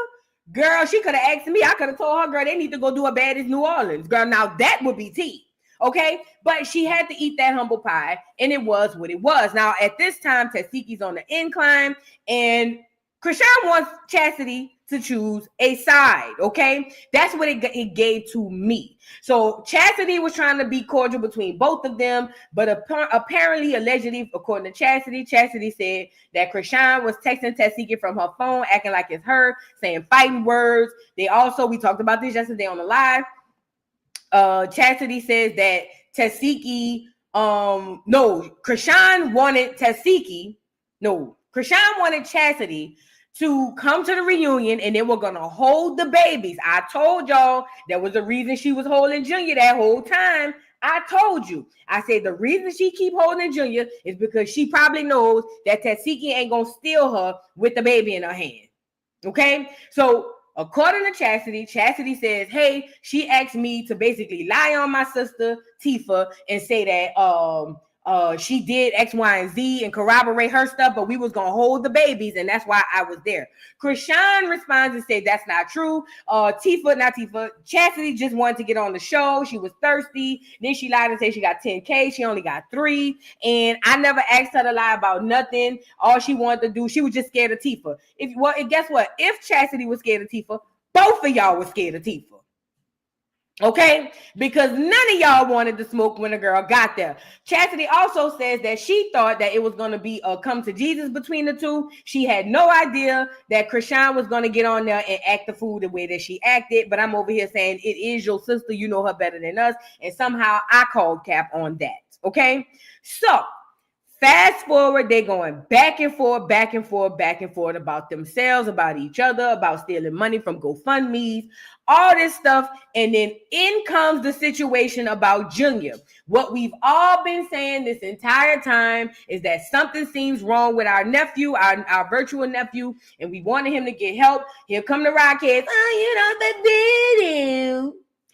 Girl, she could have asked me. I could have told her, girl, they need to go do a Baddies New Orleans. Girl, now that would be tea. Okay? But she had to eat that humble pie, and it was what it was. Now, at this time, Tesehki's on the incline, and Chrisean wants Chasity to choose a side, okay? That's what it gave to me. So Chasity was trying to be cordial between both of them, but apparently, allegedly, according to Chasity said that Chrisean was texting Tesehki from her phone, acting like it's her, saying fighting words. We talked about this yesterday on the live. Chasity says that Tesehki, Chrisean wanted Chasity to come to the reunion, and they were gonna hold the babies. I told y'all there was a reason she was holding Junior that whole time. I told you. I said the reason she keep holding Junior is because she probably knows that Tesehki ain't gonna steal her with the baby in her hand. Okay? So According to Chasity, Chasity says, hey, she asked me to basically lie on my sister, Tifa, and say that she did X, Y, and Z and corroborate her stuff, but we was going to hold the babies, and that's why I was there. Chrisean responds and says that's not true. Chasity just wanted to get on the show. She was thirsty. Then she lied and said she got 10K. She only got 3. And I never asked her to lie about nothing. All she wanted to do, she was just scared of Tifa. Guess what? If Chasity was scared of Tifa, both of y'all were scared of Tifa. Okay, because none of y'all wanted to smoke when the girl got there. Chasity also says that she thought that it was going to be a come to Jesus between the two. She had no idea that Chrisean was going to get on there and act the fool the way that she acted. But I'm over here saying it is your sister. You know her better than us. And somehow I called cap on that. Okay, so fast forward, they're going back and forth about themselves, about each other, about stealing money from GoFundMes, all this stuff. And then in comes the situation about Junior. What we've all been saying this entire time is that something seems wrong with our nephew, our virtual nephew, and we wanted him to get help. Here come the Rockheads.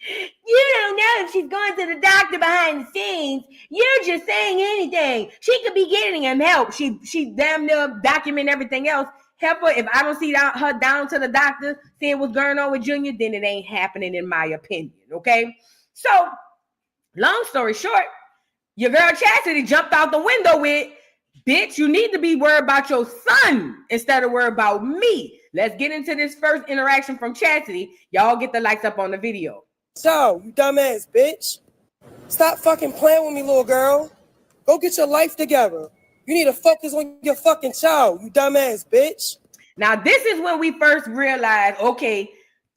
You don't know if she's going to the doctor behind the scenes. You're just saying anything. She could be getting him help. She damn near document everything else. Help her. If I don't see her down to the doctor seeing what's going on with Junior, then it ain't happening in my opinion. Okay? So, long story short, your girl Chasity jumped out the window with, bitch, you need to be worried about your son instead of worried about me. Let's get into this first interaction from Chasity. Y'all get the likes up on the video. So, you dumbass bitch. Stop fucking playing with me, little girl. Go get your life together. You need to focus on your fucking child, you dumbass bitch. Now, this is when we first realized, okay,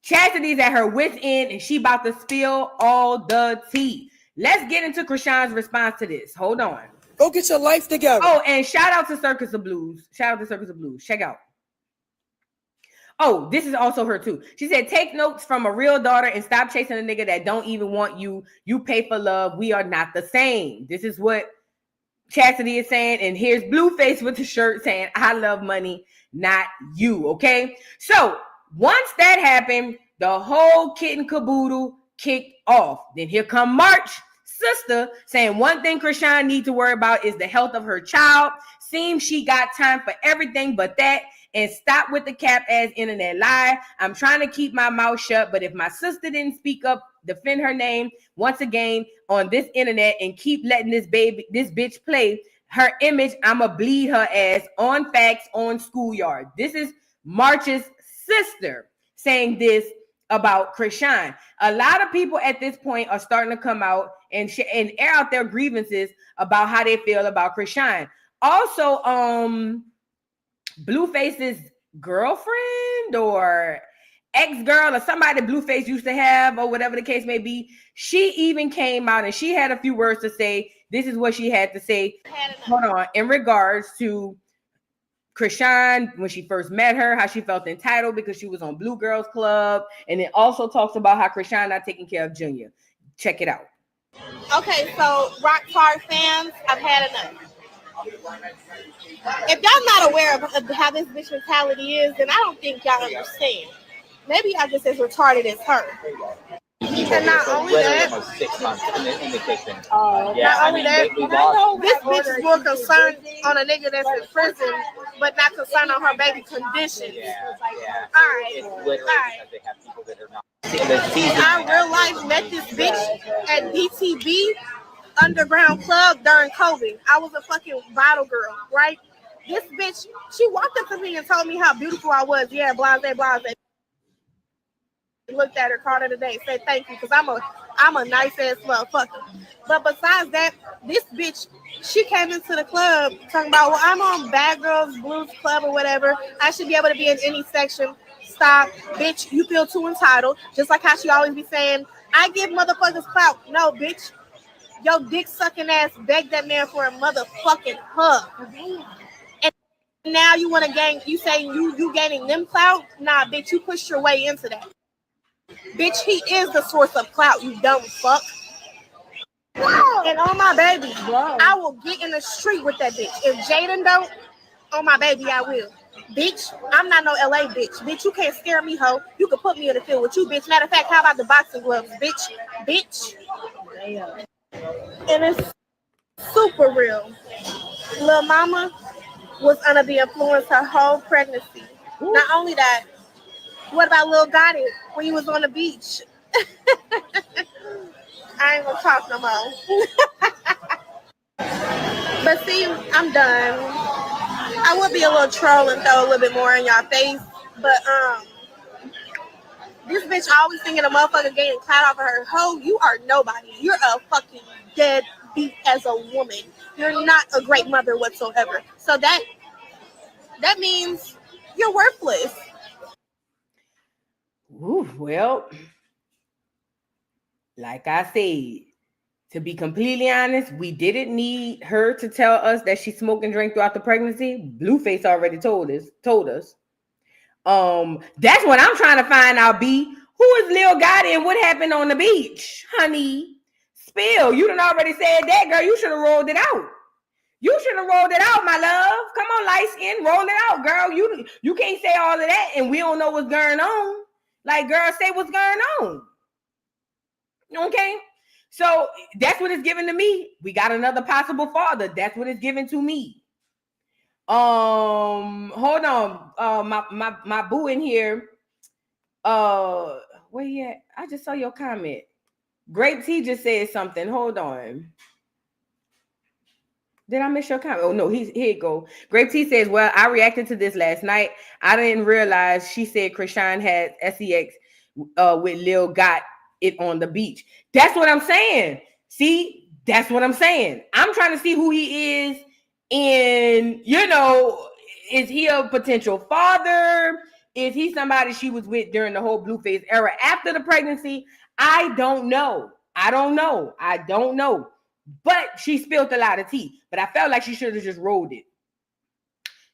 Chastity's at her wit's end and she about to spill all the tea. Let's get into Chrisean's response to this. Hold on. Go get your life together. Oh, and shout out to Circus of Blues. Check out. Oh, this is also her too. She said, take notes from a real daughter and stop chasing a nigga that don't even want you. You pay for love. We are not the same. This is what Chasity is saying. And here's Blueface with the shirt saying, I love money, not you. Okay. So once that happened, the whole kit and caboodle kicked off. Then here come March sister saying one thing Chrisean needs to worry about is the health of her child. Seems she got time for everything but that. And stop with the cap ass internet lie. I'm trying to keep my mouth shut, but if my sister didn't speak up, defend her name once again on this internet and keep letting this bitch play her image, I'ma bleed her ass on facts on schoolyard. This is March's sister saying this about Chrisean. A lot of people at this point are starting to come out and air out their grievances about how they feel about Chrisean. Also, Blueface's girlfriend or ex-girl or somebody Blueface used to have or whatever the case may be, she even came out and she had a few words to say. This is what she had to say. Hold on. In regards to Chrisean, when she first met her, how she felt entitled because she was on Blue Girls Club. And it also talks about how Chrisean not taking care of Junior. Check it out. Okay, so Rock Hard fans, I've had enough. If y'all not aware of how this bitch mentality is, then I don't think y'all understand. Maybe y'all just as retarded as her. And not only that, this bitch is more concerned on a nigga that's in prison, but not concerned on her baby condition. All right. I real life met this bitch at BTB Underground Club during COVID. I was a fucking bottle girl, right? This bitch, she walked up to me and told me how beautiful I was. Yeah, blase. Looked at her, called her today, said thank you, because I'm a nice ass motherfucker. But besides that, this bitch, she came into the club talking about, well, I'm on Bad Girls Blues Club or whatever. I should be able to be in any section. Stop, bitch, you feel too entitled. Just like how she always be saying, I give motherfuckers clout. No, bitch. Yo, dick sucking ass begged that man for a motherfucking hug. And now you want to gain, you saying you gaining them clout? Nah, bitch, you pushed your way into that. Bitch, he is the source of clout, you dumb fuck. And on my baby, I will get in the street with that bitch. If Jaidyn don't, on my baby, I will. Bitch, I'm not no LA bitch. Bitch, you can't scare me, ho. You can put me in the field with you, bitch. Matter of fact, how about the boxing gloves, bitch? Bitch. And it's super real. Lil Mama was under the influence her whole pregnancy. Ooh. Not only that, what about Lil Gotti when he was on the beach? I ain't gonna talk no more. But see, I'm done. I would be a little troll and throw a little bit more in y'all face, but this bitch always thinking a motherfucker getting clout off of her. Ho, you are nobody. You're a fucking dead beat as a woman. You're not a great mother whatsoever. So that means you're worthless. Ooh, well, like I said, to be completely honest, we didn't need her to tell us that she smoked and drank throughout the pregnancy. Blueface already told us. That's what I'm trying to find out, B. Who is Lil Gotti and what happened on the beach? Honey, spill. You done already said that, girl. You should have rolled it out. You should have rolled it out, my love. Come on, light skin, roll it out, girl. You can't say all of that and we don't know what's going on. Like, girl, say what's going on. Okay? So that's what it's given to me. We got another possible father. That's what it's given to me. Hold on. My boo in here. Where you at? I just saw your comment. Grape T just said something. Hold on. Did I miss your comment? Oh no, here you go. Grape T says, well, I reacted to this last night. I didn't realize she said Chrisean had sex with Lil got it on the beach. That's what I'm saying. See, that's what I'm saying. I'm trying to see who he is. And, is he a potential father? Is he somebody she was with during the whole Blueface era after the pregnancy? I don't know. But she spilled a lot of tea. But I felt like she should have just rolled it.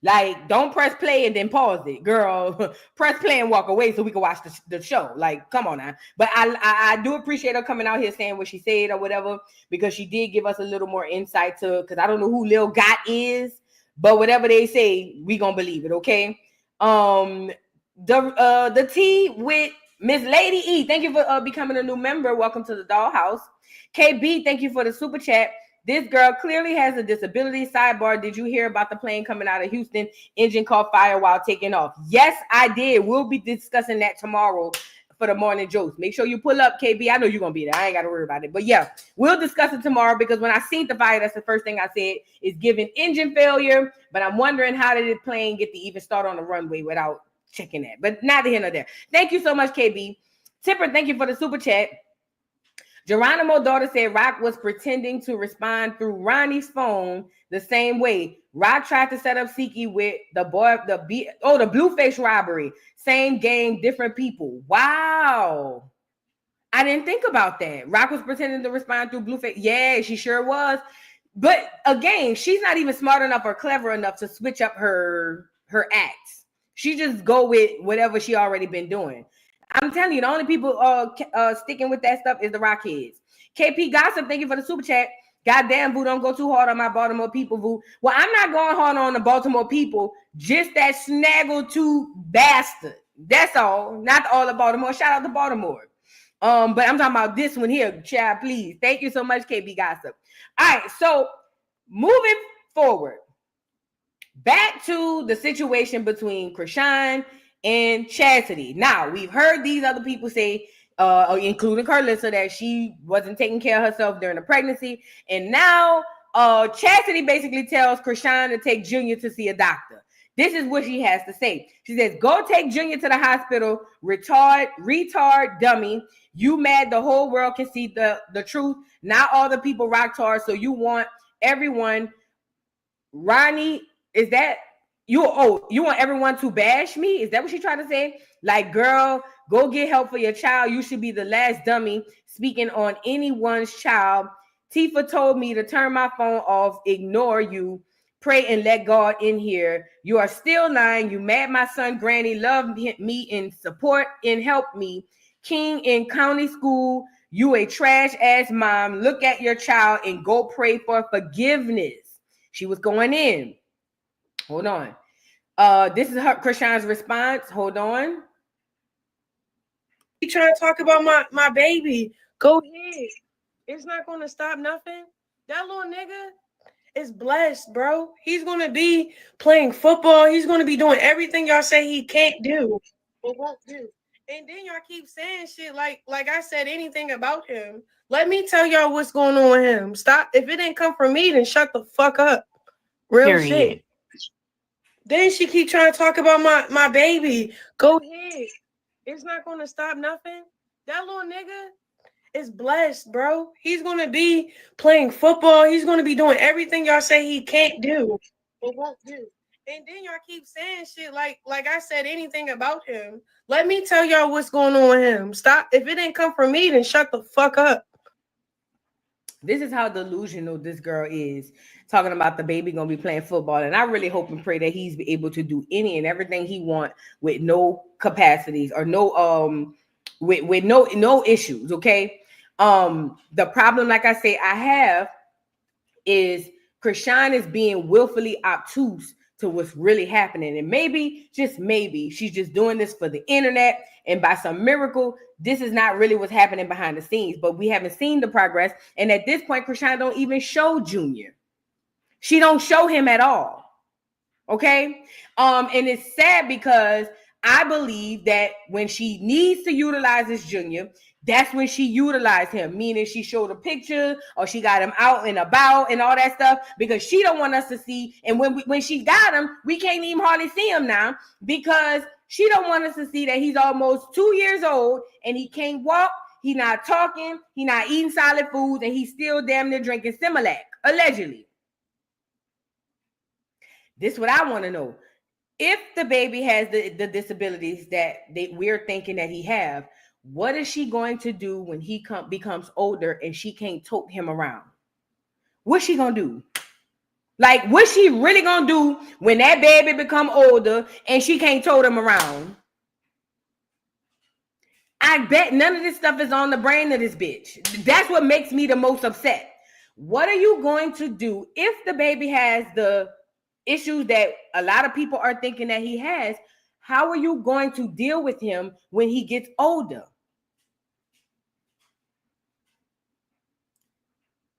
Like, don't press play and then pause it, girl. Press play and walk away so we can watch the show. Like, come on now. But I do appreciate her coming out here saying what she said or whatever, because she did give us a little more insight to, because I don't know who Lil Got is, but whatever they say, we gonna believe it, okay? The tea with Miss Lady E. Thank you for becoming a new member. Welcome to the Dollhouse. KB, thank you for the super chat. This girl clearly has a disability. Sidebar, did you hear about the plane coming out of Houston? Engine caught fire while taking off. Yes, I did. We'll be discussing that tomorrow for the morning jokes. Make sure you pull up, KB. I know you're going to be there. I ain't got to worry about it. But yeah, we'll discuss it tomorrow, because when I seen the fire, that's the first thing I said is giving engine failure. But I'm wondering, how did the plane get to even start on the runway without checking that? But neither here nor there. Thank you so much, KB. Tipper, thank you for the super chat. Geronimo daughter said Rock was pretending to respond through Ronnie's phone the same way. Rock tried to set up Tesehki with the Blueface robbery. Same game, different people. Wow. I didn't think about that. Rock was pretending to respond through Blueface. Yeah, she sure was. But again, she's not even smart enough or clever enough to switch up her acts. She just go with whatever she already been doing. I'm telling you, the only people sticking with that stuff is the Rockheads. KP Gossip, thank you for the super chat. Goddamn, Boo, don't go too hard on my Baltimore people, Boo. Well, I'm not going hard on the Baltimore people, just that snaggletooth bastard. That's all. Not all of Baltimore. Shout out to Baltimore. But I'm talking about this one here, child, please. Thank you so much, KB Gossip. All right, so moving forward, back to the situation between Chrisean and Chasity. Now, we've heard these other people say, including Claressa, that she wasn't taking care of herself during the pregnancy. And now Chasity basically tells Chrisean to take Junior to see a doctor. This is what she has to say. She says, go take Junior to the hospital, retard dummy. You mad the whole world can see the truth. Not all the people rock hard, so you want everyone. Ronnie, is that... You want everyone to bash me? Is that what she tried to say? Like, girl, go get help for your child. You should be the last dummy speaking on anyone's child. Tifa told me to turn my phone off, ignore you, pray and let God in here. You are still lying. You mad my son Granny loved me and support and help me. King in county school, you a trash ass mom. Look at your child and go pray for forgiveness. She was going in. Hold on. This is Chrisean's response. Hold on. You trying to talk about my baby? Go ahead. It's not gonna stop nothing. That little nigga is blessed, bro. He's gonna be playing football. He's gonna be doing everything y'all say he can't do or won't do. And then y'all keep saying shit like I said anything about him. Let me tell y'all what's going on with him. Stop. If it didn't come from me, then shut the fuck up. Real shit. Then she keep trying to talk about my baby. Go ahead. It's not gonna stop nothing. That little nigga is blessed, bro. He's gonna be playing football. He's gonna be doing everything y'all say he can't do or won't do. And then y'all keep saying shit like I said anything about him. Let me tell y'all what's going on with him. Stop. If it didn't come from me, then shut the fuck up. This is how delusional this girl is, talking about the baby gonna be playing football. And I really hope and pray that he's able to do any and everything he want with no capacities or no with no issues. Okay. The problem, like I say, I have is Chrisean is being willfully obtuse to what's really happening. And maybe, just maybe, she's just doing this for the internet. And by some miracle, this is not really what's happening behind the scenes. But we haven't seen the progress. And at this point, Chrisean don't even show Junior. She don't show him at all. Okay? And it's sad because I believe that when she needs to utilize this Junior, that's when she utilized him, meaning she showed a picture or she got him out and about and all that stuff because she don't want us to see. And when she got him, we can't even hardly see him now because she don't want us to see that he's almost 2 years old and he can't walk, he not talking, he not eating solid foods, and he's still damn near drinking Similac, allegedly. This is what I want to know. If the baby has the disabilities that we're thinking that he have, what is she going to do when he becomes older and she can't tote him around? What's she gonna do? Like, what's she really gonna do when that baby become older and she can't tote him around? I bet none of this stuff is on the brain of this bitch. That's what makes me the most upset. What are you going to do if the baby has the issues that a lot of people are thinking that he has? How are you going to deal with him when he gets older?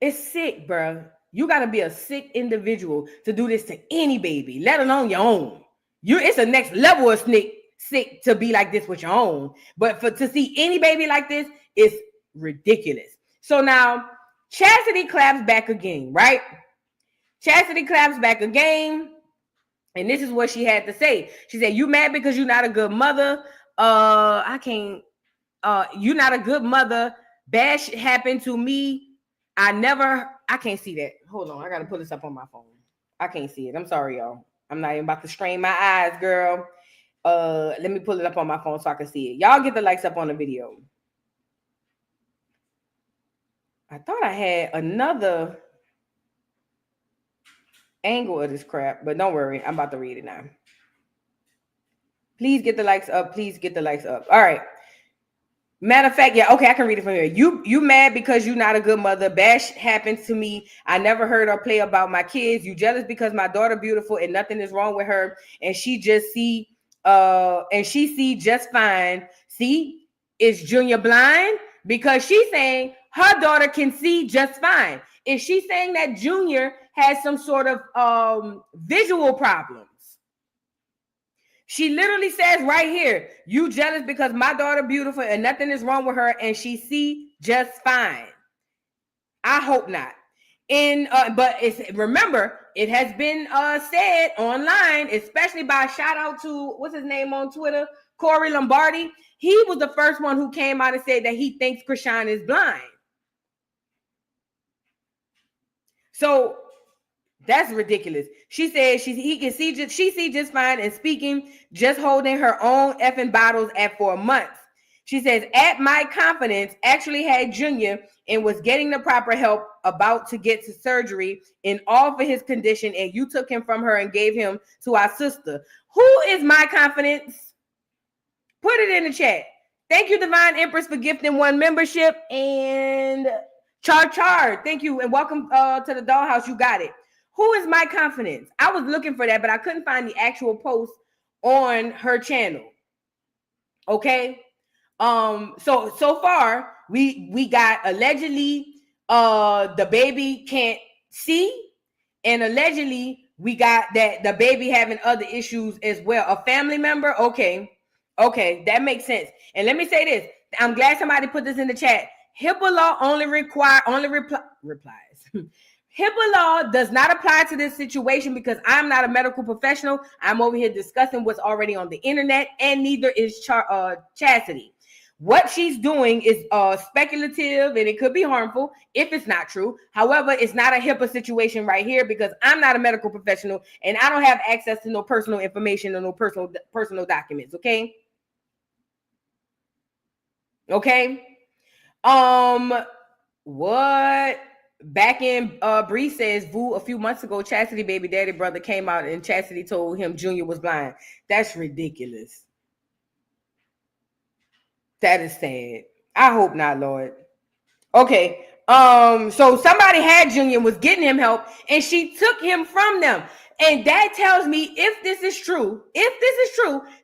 It's sick, bro. You got to be a sick individual to do this to any baby, let alone your own. It's a next level of sick to be like this with your own. But to see any baby like this is ridiculous. So now Chasity claps back again, right? Chasity claps back again. And this is what she had to say. She said, "You mad because you're not a good mother? You're not a good mother. Bad shit happened to me. I can't see that. Hold on. I got to put this up on my phone. I can't see it. I'm sorry, y'all. I'm not even about to strain my eyes, girl. Let me pull it up on my phone so I can see it. Y'all get the likes up on the video. I thought I had another angle of this crap, but don't worry. I'm about to read it now. Please get the likes up. Please get the likes up. All right. Matter of fact, yeah, okay, I can read it from here. You mad because you're not a good mother. Bad shit happens to me. I never heard her play about my kids. You jealous because my daughter beautiful and nothing is wrong with her, and she see just fine. See, is Junior blind? Because she's saying her daughter can see just fine. Is she saying that Junior has some sort of visual problems? She literally says right here, you jealous because my daughter beautiful and nothing is wrong with her and she see just fine. I hope not. But remember, it has been said online, especially by shout out to, what's his name on Twitter? Corey Lombardi. He was the first one who came out and said that he thinks Chrisean is blind. So that's ridiculous. She said she see just fine and speaking, just holding her own effing bottles at 4 months. She says, at my confidence, actually had Junior and was getting the proper help, about to get to surgery and all for his condition, and you took him from her and gave him to our sister. Who is my confidence? Put it in the chat. Thank you, Divine Empress, for gifting 1 membership. And Char, thank you, and welcome to the dollhouse. You got it. Who is My Confidence? I was looking for that, but I couldn't find the actual post on her channel. Okay. So far we got allegedly the baby can't see, and allegedly we got that the baby having other issues as well. A family member. Okay, that makes sense. And let me say this, I'm glad somebody put this in the chat. HIPAA law only replies. HIPAA law does not apply to this situation because I'm not a medical professional. I'm over here discussing what's already on the internet, and neither is Chasity. What she's doing is speculative, and it could be harmful if it's not true. However, it's not a HIPAA situation right here because I'm not a medical professional and I don't have access to no personal information or no personal documents. Okay. What? Back in Bree says, Vu, a few months ago, Chasity baby daddy brother came out and Chasity told him Junior was blind. That's ridiculous. That is sad. I hope not, Lord. Okay. So somebody had Junior, was getting him help, and she took him from them. And that tells me if this is true,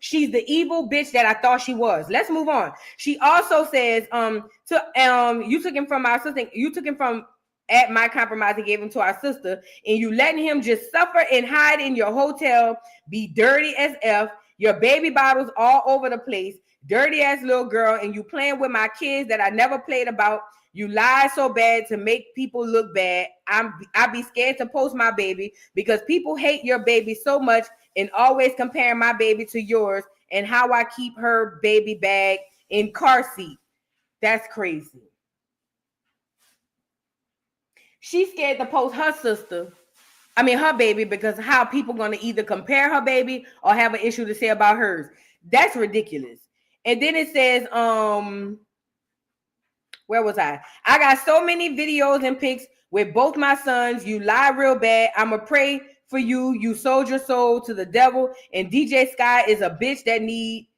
she's the evil bitch that I thought she was. Let's move on. She also says, you took him from our sister, you took him from at My Compromise and gave him to our sister, and you letting him just suffer and hide in your hotel, be dirty as F, your baby bottles all over the place, dirty ass little girl, and you playing with my kids that I never played about. You lie so bad to make people look bad. I be scared to post my baby because people hate your baby so much and always comparing my baby to yours and how I keep her baby bag in car seat. That's crazy. She's scared to post her her baby, because how people going to either compare her baby or have an issue to say about hers. That's ridiculous. And then it says, where was I? I got so many videos and pics with both my sons. You lie real bad. I'ma pray for you. You sold your soul to the devil. And DJ Sky is a bitch that need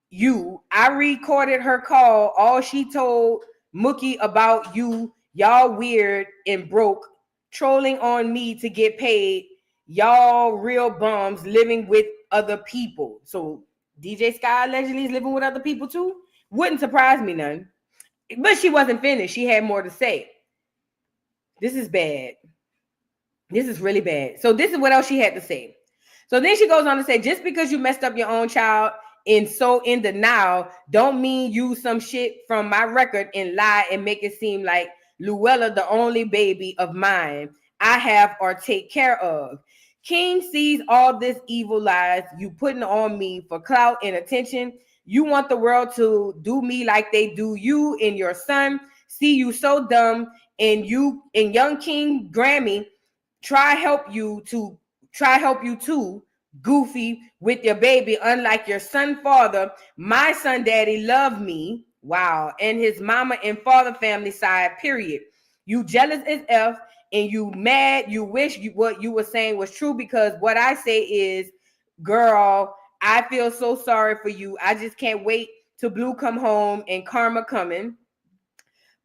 you. I recorded her call. All she told Mookie about you. Y'all weird and broke, trolling on me to get paid. Y'all real bums living with other people. So DJ Sky allegedly is living with other people too. Wouldn't surprise me none. But she wasn't finished. She had more to say. This is bad. This is really bad. So this is what else she had to say. So then she goes on to say, just because you messed up your own child and so in denial, don't mean use some shit from my record and lie and make it seem like Luella the only baby of mine I have or take care of. King sees all this evil lies you putting on me for clout and attention. You want the world to do me like they do you and your son. See you so dumb, and you and young King Grammy try help you too, goofy with your baby. Unlike your son father, my son daddy loved me. Wow. And his mama and father family side, period. You jealous as F, and you mad. You wish what you were saying was true, because what I say is, girl, I feel so sorry for you. I just can't wait till Blue come home and karma coming.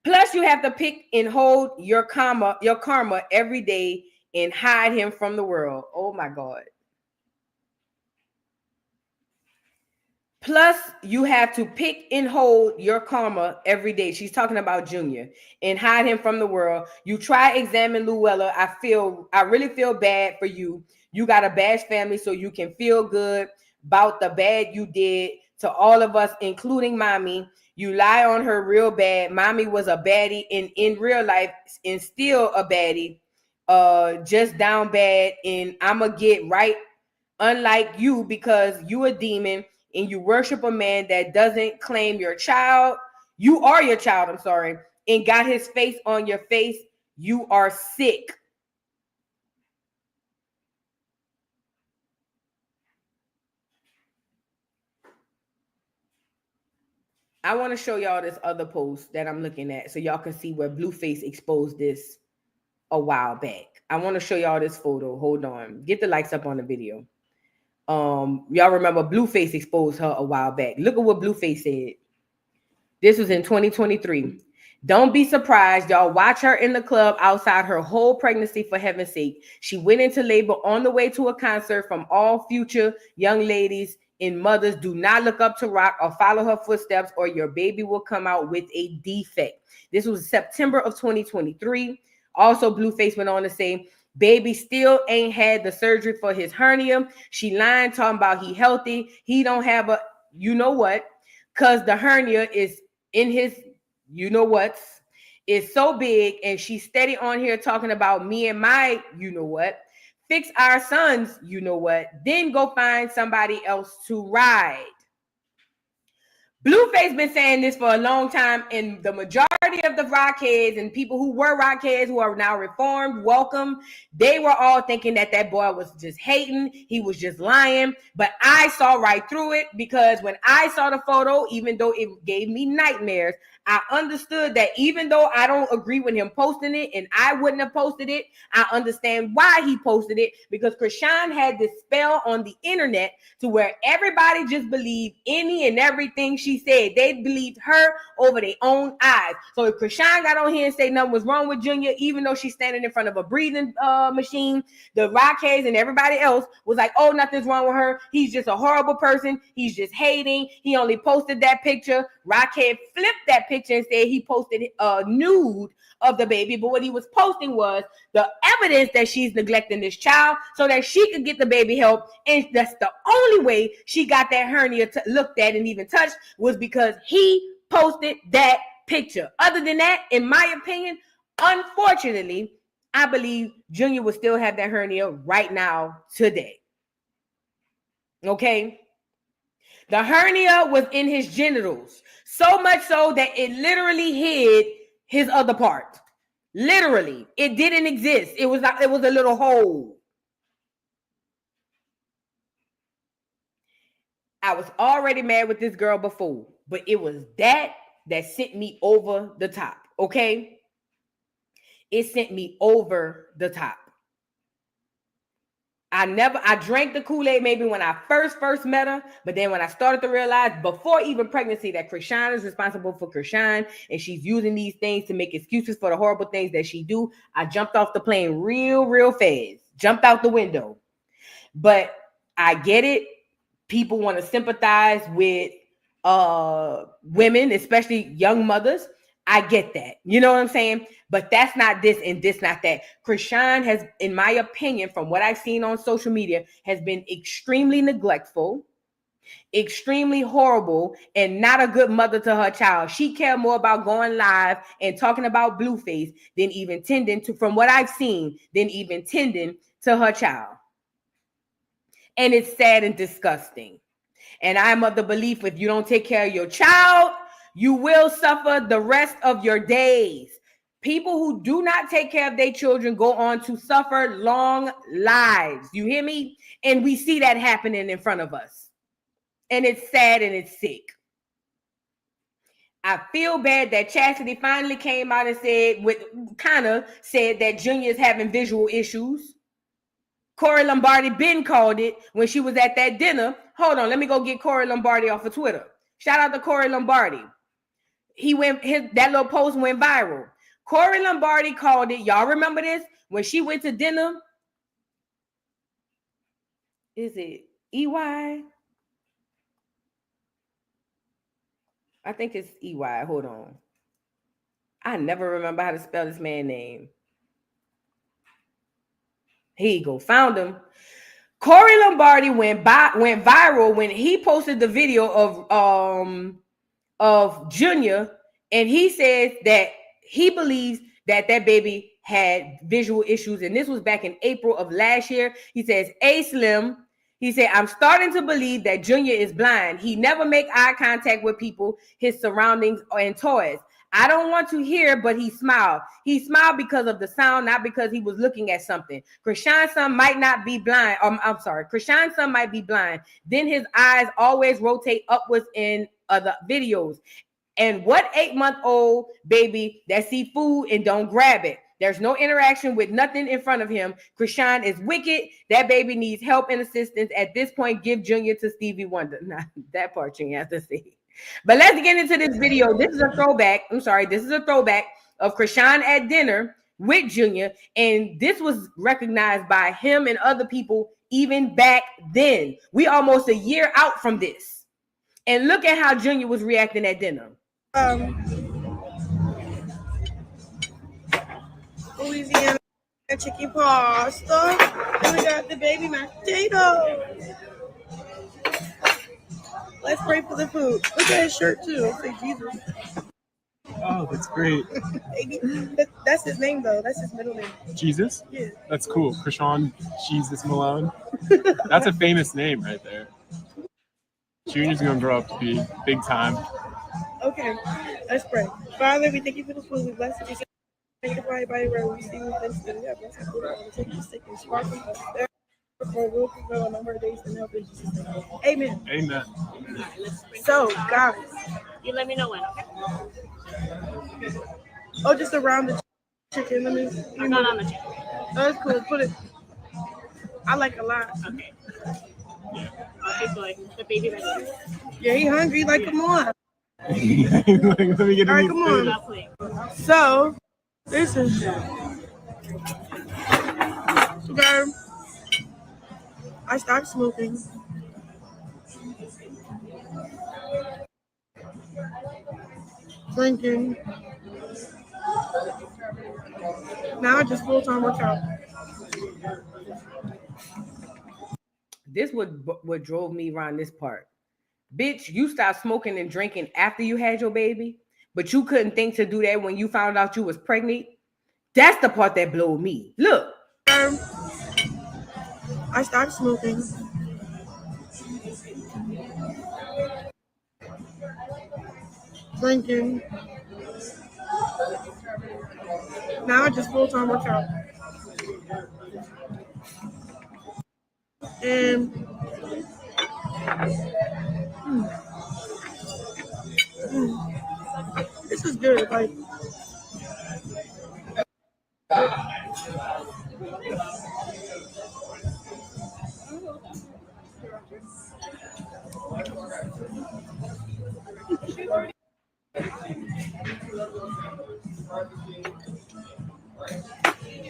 Plus, you have to pick and hold your karma every day and hide him from the world. Oh my God. Plus, you have to pick and hold your karma every day. She's talking about Junior, and hide him from the world. You try examine Luella. I really feel bad for you. You got a bash family, so you can feel good about the bad you did to all of us, including mommy. You lie on her real bad. Mommy was a baddie in real life and still a baddie. Just down bad, and I'ma get right. Unlike you, because you a demon and you worship a man that doesn't claim your child. You are your child, I'm sorry, and got his face on your face. You are sick. I want to show y'all this other post that I'm looking at so y'all can see where Blueface exposed this a while back. I want to show y'all this photo. Hold on. Get the likes up on the video. Y'all remember Blueface exposed her a while back. Look at what Blueface said. This was in 2023. Don't be surprised, y'all. Watch her in the club outside her whole pregnancy, for heaven's sake. She went into labor on the way to a concert. From all future young ladies and mothers, do not look up to Rock or follow her footsteps, or your baby will come out with a defect. This was September of 2023. Also, Blueface went on to say, baby still ain't had the surgery for his hernia. She lying, talking about he healthy. He don't have a, you know what, because the hernia is in his, you know what, is so big, and she's steady on here talking about me and my, you know what, fix our sons, you know what, then go find somebody else to ride. Blueface been saying this for a long time, and the majority of the rockheads and people who were rockheads who are now reformed, welcome, they were all thinking that that boy was just hating, he was just lying. But I saw right through it, because when I saw the photo, even though it gave me nightmares, I understood that even though I don't agree with him posting it, and I wouldn't have posted it, I understand why he posted it, because Chrisean had this spell on the internet to where everybody just believed any and everything she said. They believed her over their own eyes. So if Chrisean got on here and say nothing was wrong with Junior, even though she's standing in front of a breathing machine, the rockheads and everybody else was like, oh, nothing's wrong with her. He's just a horrible person. He's just hating. He only posted that picture. Rockhead flipped that picture and said he posted a nude of the baby, but what he was posting was the evidence that she's neglecting this child so that she could get the baby help. And that's the only way she got that hernia looked at and even touched, was because he posted that picture. Other than that, in my opinion, unfortunately, I believe Junior would still have that hernia right now today. Okay? The hernia was in his genitals, so much so that it literally hid his other part. Literally, it didn't exist. It was a little hole. I was already mad with this girl before, but it was that sent me over the top. Okay, it sent me over the top. I drank the Kool-Aid maybe when I first met her, but then when I started to realize before even pregnancy that Chrisean is responsible for Chrisean, and she's using these things to make excuses for the horrible things that she do, I jumped off the plane real fast, jumped out the window. But I get it. People want to sympathize with women, especially young mothers. I get that. You know what I'm saying? But that's not this and this not that. Chrisean has, in my opinion, from what I've seen on social media, has been extremely neglectful, extremely horrible, and not a good mother to her child. She cared more about going live and talking about Blueface than even tending to, from what I've seen, than even tending to her child. And it's sad and disgusting. And I'm of the belief, if you don't take care of your child, you will suffer the rest of your days. People who do not take care of their children go on to suffer long lives. You hear me? And we see that happening in front of us. And it's sad and it's sick. I feel bad that Chasity finally came out and said that Junior is having visual issues. Corey Lombardi been called it when she was at that dinner. Hold on, let me go get Corey Lombardi off of Twitter. Shout out to Corey Lombardi. That little post went viral. Corey Lombardi called it. Y'all remember this? When she went to dinner. Is it EY? I think it's EY. Hold on. I never remember how to spell this man's name. Here you go. Found him. Corey Lombardi went viral when he posted the video of Junior, and he says that he believes that baby had visual issues, and this was back in April of last year. He says, "Hey Slim," he said, "I'm starting to believe that Junior is blind. He never make eye contact with people, his surroundings, and toys. I don't want to hear, but he smiled. He smiled because of the sound, not because he was looking at something. Chrisean's son might not be blind. Chrisean's son might be blind. Then his eyes always rotate upwards in other videos. And what 8-month-old baby that see food and don't grab it? There's no interaction with nothing in front of him. Chrisean is wicked. That baby needs help and assistance. At this point, give Junior to Stevie Wonder." Nah, that part you have to see. But let's get into this video. This is a throwback. I'm sorry. This is a throwback of Chrisean at dinner with Junior. And this was recognized by him and other people even back then. We almost a year out from this. And look at how Junior was reacting at dinner. Louisiana chicken pasta. And we got the baby mashed potatoes. Let's pray for the food. Look at his shirt too. Say Jesus. Oh, that's great. That's his name though. That's his middle name. Jesus? Yeah. That's cool. Chrisean Jesus Malone. That's a famous name right there. Junior's gonna grow up to be big time. Okay, let's pray. Father, we thank you for the food. We bless it. We thank you for everybody where we see things that we have. We take the stick and spark them. For will prevail a number of days and help in Jesus' name. Amen. Amen. So, guys, you let me know when. Oh, just around the chicken. Let me. I'm not on the chicken. Oh, that's cool. Put it. I like a lot. Okay. Okay, boy. The baby right here. Yeah, he hungry. Like, come on. Let me get All right, come on. So, this is. Okay. I stopped smoking. Drinking. Now I just full-time workout. This what drove me around this part. Bitch, you stopped smoking and drinking after you had your baby, but you couldn't think to do that when you found out you was pregnant. That's the part that blew me. Look. I stopped smoking. Drinking. Now I just full-time workout. And this is good. Like,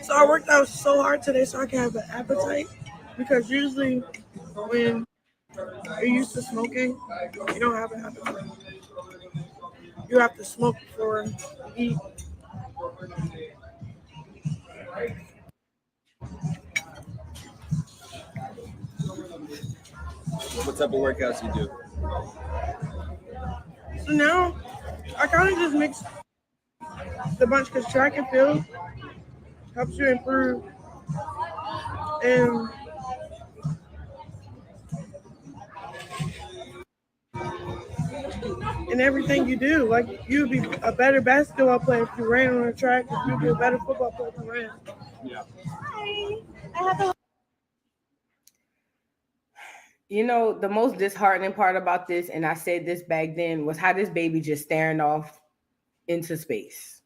so I worked out so hard today so I can have an appetite, because usually when you're used to smoking, you don't have an appetite. You have to smoke before you eat. What type of workouts you do? So now I kind of just mix the bunch, because track and field helps you improve and everything you do. Like, you'd be a better basketball player if you ran on a track. You'd be a better football player if you ran. Yeah. Hi. I have a You know, the most disheartening part about this, and I said this back then, was how this baby just staring off into space.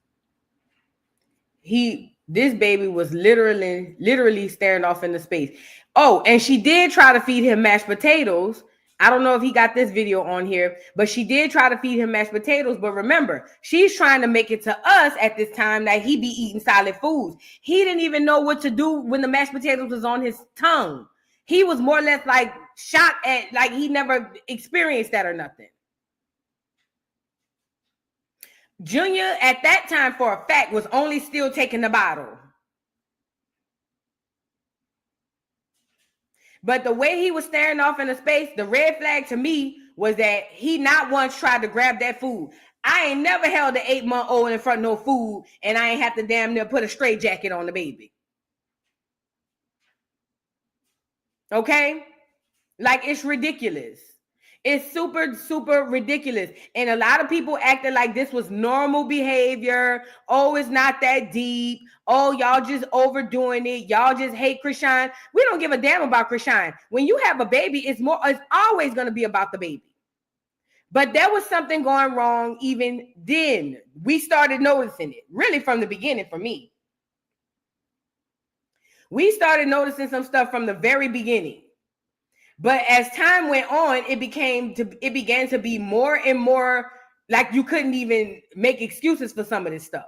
This baby was literally staring off into space. Oh, and she did try to feed him mashed potatoes. I don't know if he got this video on here, but she did try to feed him mashed potatoes. But remember, she's trying to make it to us at this time that he be eating solid foods. He didn't even know what to do when the mashed potatoes was on his tongue. He was more or less like shocked at, like he never experienced that or nothing. Junior at that time, for a fact, was only still taking the bottle. But the way he was staring off into space, the red flag to me was that he not once tried to grab that food. I ain't never held an 8-month-old in front of no food, and I ain't have to damn near put a straight jacket on the baby. Okay? Like, it's ridiculous. It's super, super ridiculous. And a lot of people acted like this was normal behavior. Oh, it's not that deep. Oh, y'all just overdoing it. Y'all just hate Chrisean. We don't give a damn about Chrisean. When you have a baby, it's always going to be about the baby. But there was something going wrong even then. We started noticing it, really from the beginning for me. We started noticing some stuff from the very beginning. But as time went on, it began to be more and more like you couldn't even make excuses for some of this stuff.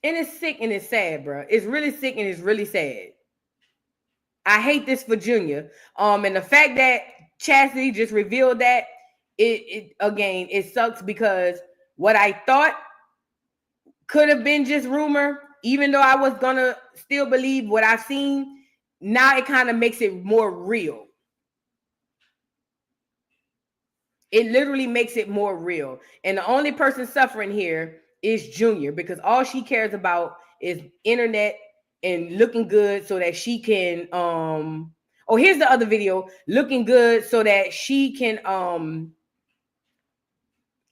And it's sick and it's sad, bro. It's really sick and it's really sad. I hate this for Junior. And the fact that Chasity just revealed that, it sucks because what I thought could have been just rumor, even though I was gonna still believe what I've seen, now it kind of makes it more real. It literally makes it more real. And the only person suffering here is Junior, because all she cares about is internet and looking good so that she can here's the other video, looking good so that she can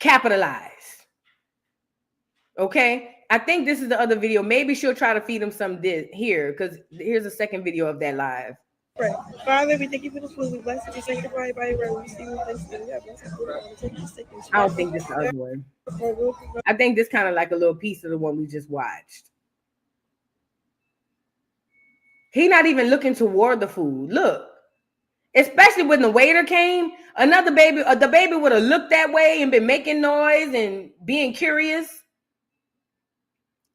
capitalize. Okay, I think this is the other video. Maybe she'll try to feed him some here, because here's a second video of that live. Right. Father, we thank you for the food. We bless you, sanctify by right. We see you I don't think this is the other one. I think this kind of like a little piece of the one we just watched. He not even looking toward the food. Look, especially when the waiter came, the baby would have looked that way and been making noise and being curious.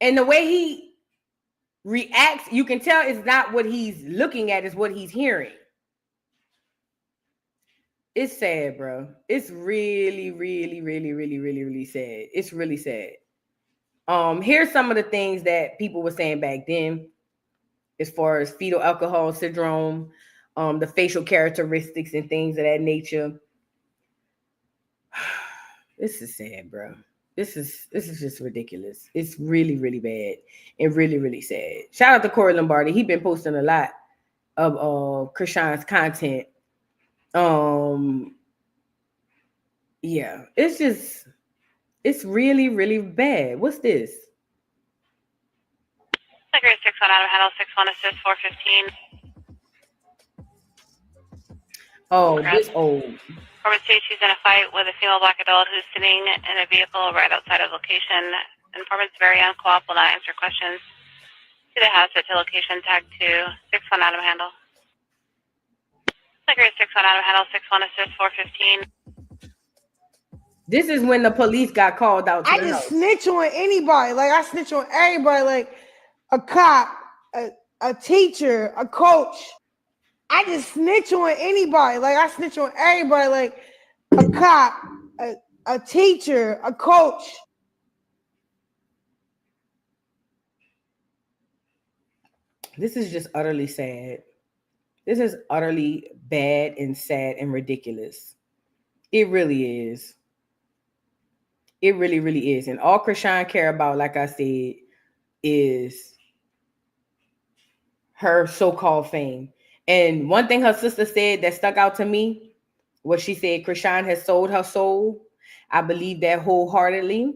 And the way he reacts, you can tell it's not what he's looking at, it's what he's hearing. It's sad, bro. It's really, really, really, really, really, really sad. It's really sad. Here's some of the things that people were saying back then as far as fetal alcohol syndrome, the facial characteristics and things of that nature. This is sad, bro. This is just ridiculous. It's really, really bad and really, really sad. Shout out to Corey Lombardi. He's been posting a lot of Chrisean's content. Yeah, it's really, really bad. What's this? Secretary 6-1 out of handle, 6-1 assist, 415. Oh, this old. Corbin states he's in a fight with a female black adult who's sitting in a vehicle right outside of location. Informant's very uncooperative, will not answer questions. To the house at the location, tag 2, 6-1 out of handle. Secretary 6-1 out of handle, 6-1 assist, 415. This is when the police got called out. I just snitch on anybody. Like, I snitch on everybody. Like a cop, a teacher, a coach. I just snitch on anybody. Like, I snitch on everybody. Like a cop, a teacher, a coach. This is just utterly sad. This is utterly bad and sad and ridiculous. It really is. It really, really is. And all Chrisean care about, like I said, is her so-called fame. And one thing her sister said that stuck out to me was she said Chrisean has sold her soul. I believe that wholeheartedly.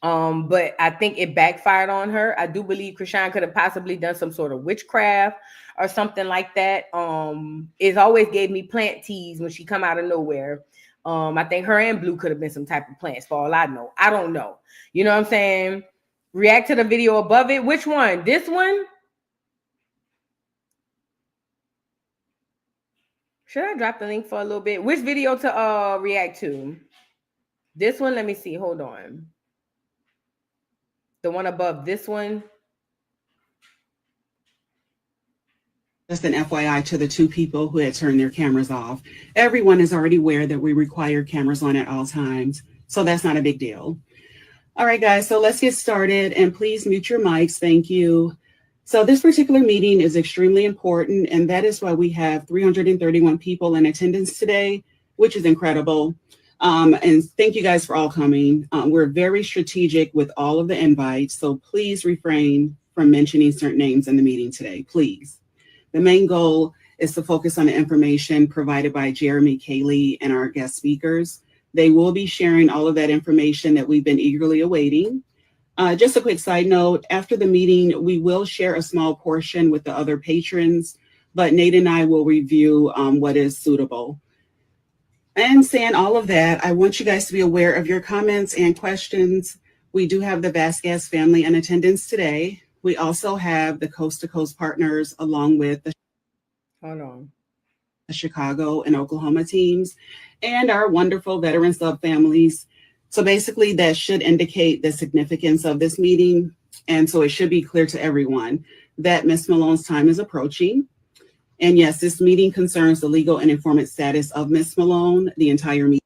But I think it backfired on her. I do believe Chrisean could have possibly done some sort of witchcraft or something like that. It always gave me plant teas when she come out of nowhere. I think her and Blue could have been some type of plants for all I know. I don't know. You know what I'm saying? React to the video above it. Which one? This one? Should I drop the link for a little bit? Which video to react to? This one? Let me see. Hold on. The one above this one. Just an FYI to the two people who had turned their cameras off. Everyone is already aware that we require cameras on at all times, so that's not a big deal. All right, guys, so let's get started, and please mute your mics. Thank you. So this particular meeting is extremely important, and that is why we have 331 people in attendance today, which is incredible. And thank you guys for all coming. We're very strategic with all of the invites, so please refrain from mentioning certain names in the meeting today, please. The main goal is to focus on the information provided by Jeremy, Kaylee, and our guest speakers. They will be sharing all of that information that we've been eagerly awaiting. Just a quick side note, after the meeting, we will share a small portion with the other patrons, but Nate and I will review what is suitable. And saying all of that, I want you guys to be aware of your comments and questions. We do have the Vasquez family in attendance today. We also have the Coast to Coast partners along with the Hold on. The Chicago and Oklahoma teams and our wonderful veteran sub families. So basically that should indicate the significance of this meeting. And so it should be clear to everyone that Ms. Malone's time is approaching. And yes, this meeting concerns the legal and informant status of Ms. Malone, the entire meeting,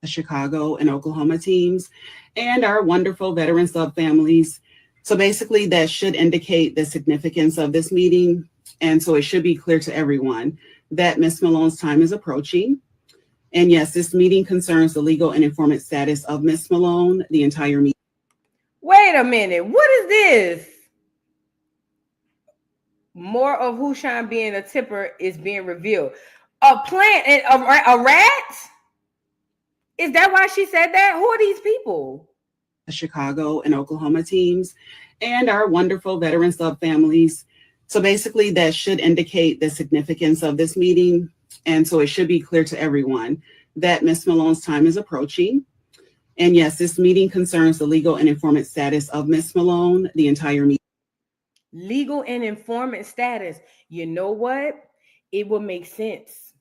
the Chicago and Oklahoma teams, and our wonderful veteran sub families. So basically that should indicate the significance of this meeting. And so it should be clear to everyone that Ms. Malone's time is approaching. And yes, this meeting concerns the legal and informant status of Ms. Malone, the entire meeting. Wait a minute. What is this? More of Hushan being a tipper is being revealed. A plant and a rat? Is that why she said that? Who are these people? The Chicago and Oklahoma teams and our wonderful veteran sub families. So basically that should indicate the significance of this meeting. And so it should be clear to everyone that Ms. Malone's time is approaching. And yes, this meeting concerns the legal and informant status of Ms. Malone, the entire meeting. Legal and informant status. You know what? It will make sense.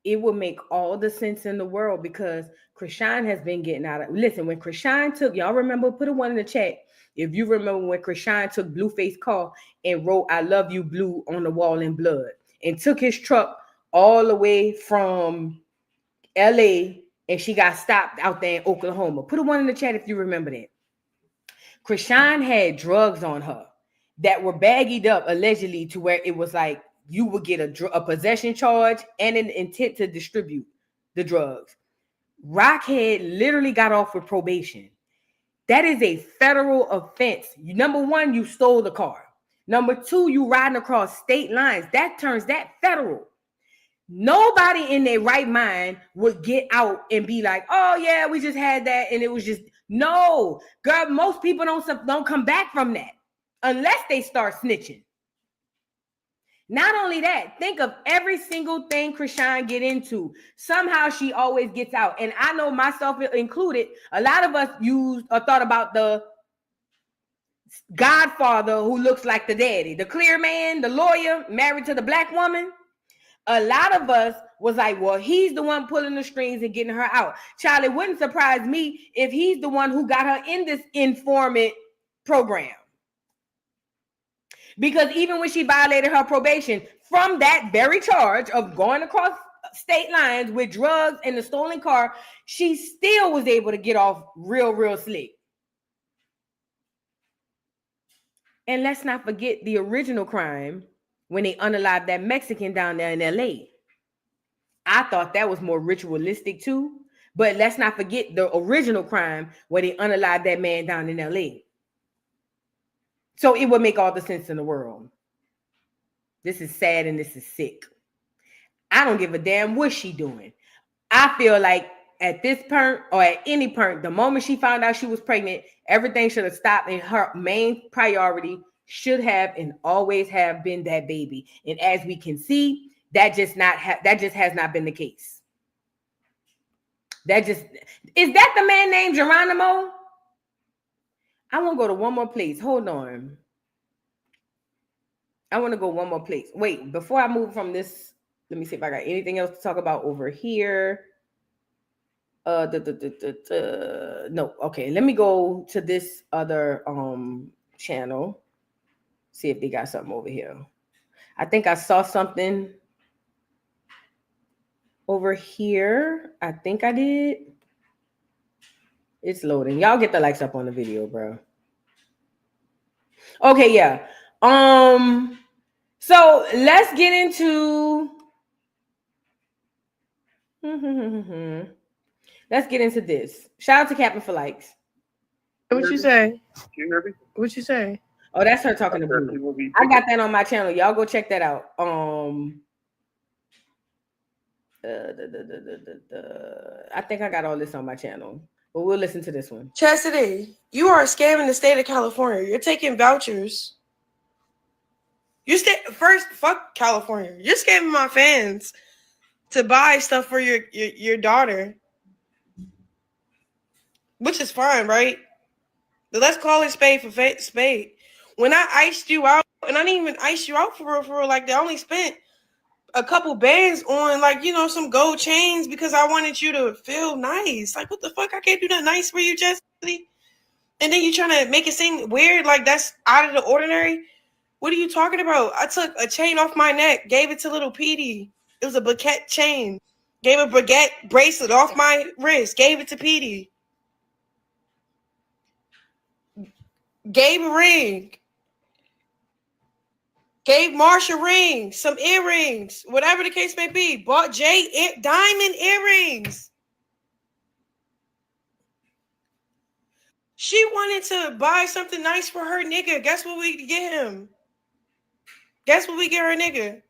It will make all the sense in the world because Chrisean has been getting out of. Listen, when Chrisean took, y'all remember, put a one in the chat. If you remember when Chrisean took Blueface car and wrote "I love you, Blue" on the wall in blood and took his truck all the way from LA and she got stopped out there in Oklahoma. Put a one in the chat if you remember that. Chrisean had drugs on her that were baggied up allegedly to where it was like you would get a possession charge and an intent to distribute the drugs. Rockhead literally got off with probation. That is a federal offense. Number one, you stole the car. Number two, you riding across state lines. That turns that federal. Nobody in their right mind would get out and be like, oh yeah, we just had that. And it was just, no, girl, most people don't come back from that unless they start snitching. Not only that, think of every single thing Chrisean get into. Somehow she always gets out. And I know myself included, a lot of us used or thought about the godfather who looks like the daddy, the clear man, the lawyer married to the black woman. A lot of us was like, well, he's the one pulling the strings and getting her out. Child, it wouldn't surprise me if he's the one who got her in this informant program. Because even when she violated her probation from that very charge of going across state lines with drugs and the stolen car, she still was able to get off real slick. And let's not forget the original crime when they unalived that Mexican down there in LA. I thought that was more ritualistic too, but let's not forget the original crime where they unalived that man down in LA. So it would make all the sense in the world. This is sad and this is sick. I don't give a damn what she doing. I feel like at this point or at any point, the moment she found out she was pregnant, everything should have stopped and her main priority should have and always have been that baby. And as we can see, that just has not been the case. Is that the man named Geronimo? I want to go to one more place. Hold on. I want to go one more place. Wait, before I move from this, let me see if I got anything else to talk about over here. No, okay. Let me go to this other channel. See if they got something over here. I think I saw something over here. I think I did. It's loading. Y'all get the likes up on the video, bro. Okay, yeah. So let's get into this. Shout out to Captain for likes. What you say? Can you hear me? What you say? Oh, that's her talking to Blue. I got that on my channel. Y'all go check that out. I think I got all this on my channel. But we'll listen to this one. Chasity, you are scamming the state of California. You're taking vouchers. First, fuck California. You're scamming my fans to buy stuff for your daughter. Which is fine, right? But let's call it spade for spade. When I iced you out, and I didn't even ice you out for real, like they only spent a couple bands on, like, you know, some gold chains because I wanted you to feel nice. Like, what the fuck? I can't do that nice for you, Chasity. And then you trying to make it seem weird, like that's out of the ordinary. What are you talking about? I took a chain off my neck, gave it to little Petey. It was a baguette chain. Gave a baguette bracelet off my wrist, gave it to Petey. Gave a ring. Gave Marsha rings, some earrings, whatever the case may be. Bought Jay diamond earrings. She wanted to buy something nice for her nigga. Guess what we get him? Guess what we get her nigga?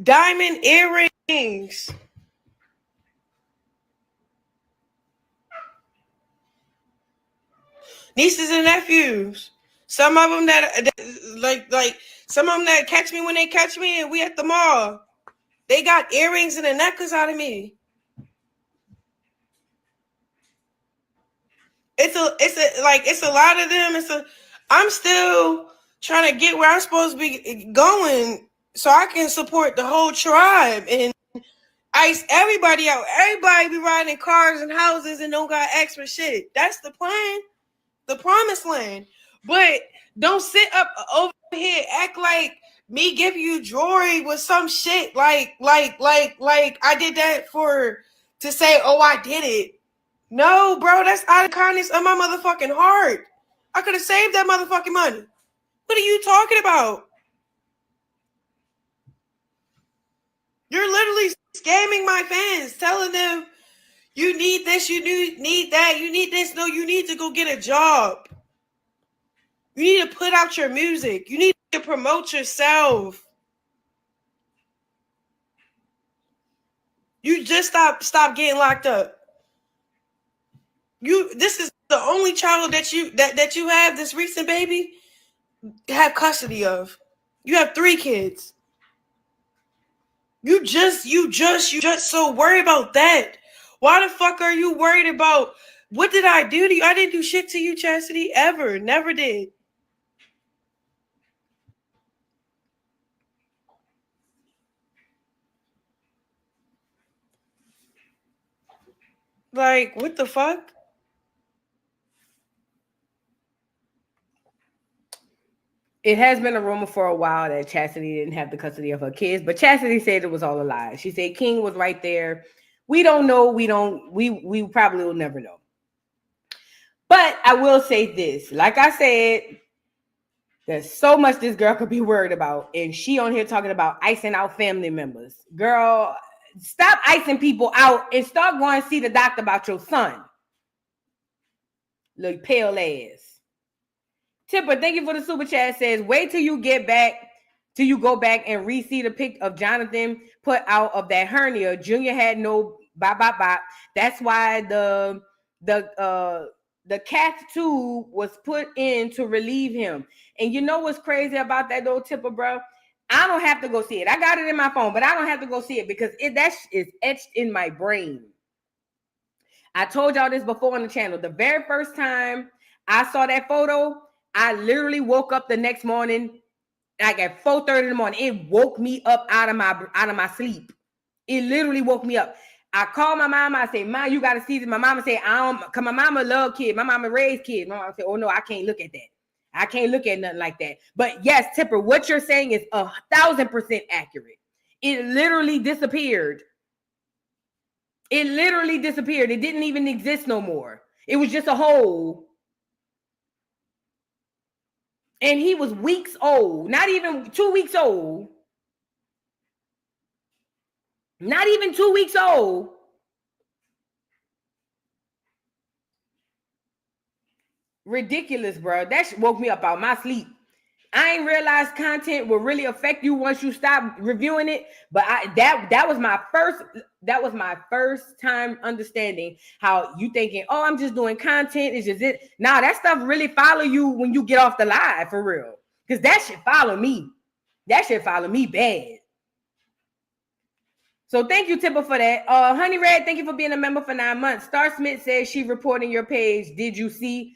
Diamond earrings. Nieces and nephews. Some of them that like some of them that catch me when they catch me and we at the mall. They got earrings and a necklace out of me. It's a lot of them. I'm still trying to get where I'm supposed to be going so I can support the whole tribe and ice everybody out. Everybody be riding in cars and houses and don't got extra shit. That's the plan. The promised land. But don't sit up over here, act like me give you jewelry with some shit like I did that to say, oh, I did it. No, bro, that's out of kindness of my motherfucking heart. I could have saved that motherfucking money. What are you talking about? You're literally scamming my fans, telling them you need this, you need that, you need this. No, you need to go get a job. You need to put out your music. You need to promote yourself. You just stop getting locked up. This is the only child that you have, this recent baby, have custody of. You have 3 kids. You just so worried about that. Why the fuck are you worried about what did I do to you? I didn't do shit to you, Chasity, ever. Never did. Like, what the fuck? It has been a rumor for a while that Chasity didn't have the custody of her kids, but Chasity said it was all a lie. She said King was right there. We don't know. We probably will never know. But I will say this. Like I said, there's so much this girl could be worried about. And she on here talking about icing out family members. Girl, stop icing people out and start going to see the doctor about your son. Look pale ass. Tipper, thank you for the super chat. Says, wait till you go back and re-see the pic of Jonathan put out of that hernia. Junior had no bop. That's why the cath tube was put in to relieve him. And you know what's crazy about that though, Tipper, bro? I don't have to go see it. I got it in my phone, but I don't have to go see it because that is etched in my brain. I told y'all this before on the channel. The very first time I saw that photo, I literally woke up the next morning, like at 4:30 in the morning. It woke me up out of my sleep. It literally woke me up. I called my mama. I said, "Mom, you got to see this." My mama said, "I don't," because my mama love kids. My mama raised kids. My mama said, "Oh no, I can't look at that. I can't look at nothing like that." But yes, Tipper, what you're saying is 1,000% accurate. It literally disappeared. It literally disappeared. It didn't even exist no more. It was just a hole. And he was weeks old, not even 2 weeks old. Not even 2 weeks old. Ridiculous, bro. That woke me up out of my sleep. I ain't realized content will really affect you once you stop reviewing it. But that was my first time understanding how you thinking, oh, I'm just doing content. It's just it. Nah, that stuff really follow you when you get off the live for real. Because that shit follow me. That shit follow me bad. So thank you, Tipper, for that. Honey Red, thank you for being a member for 9 months. Star Smith says she reporting your page. Did you see?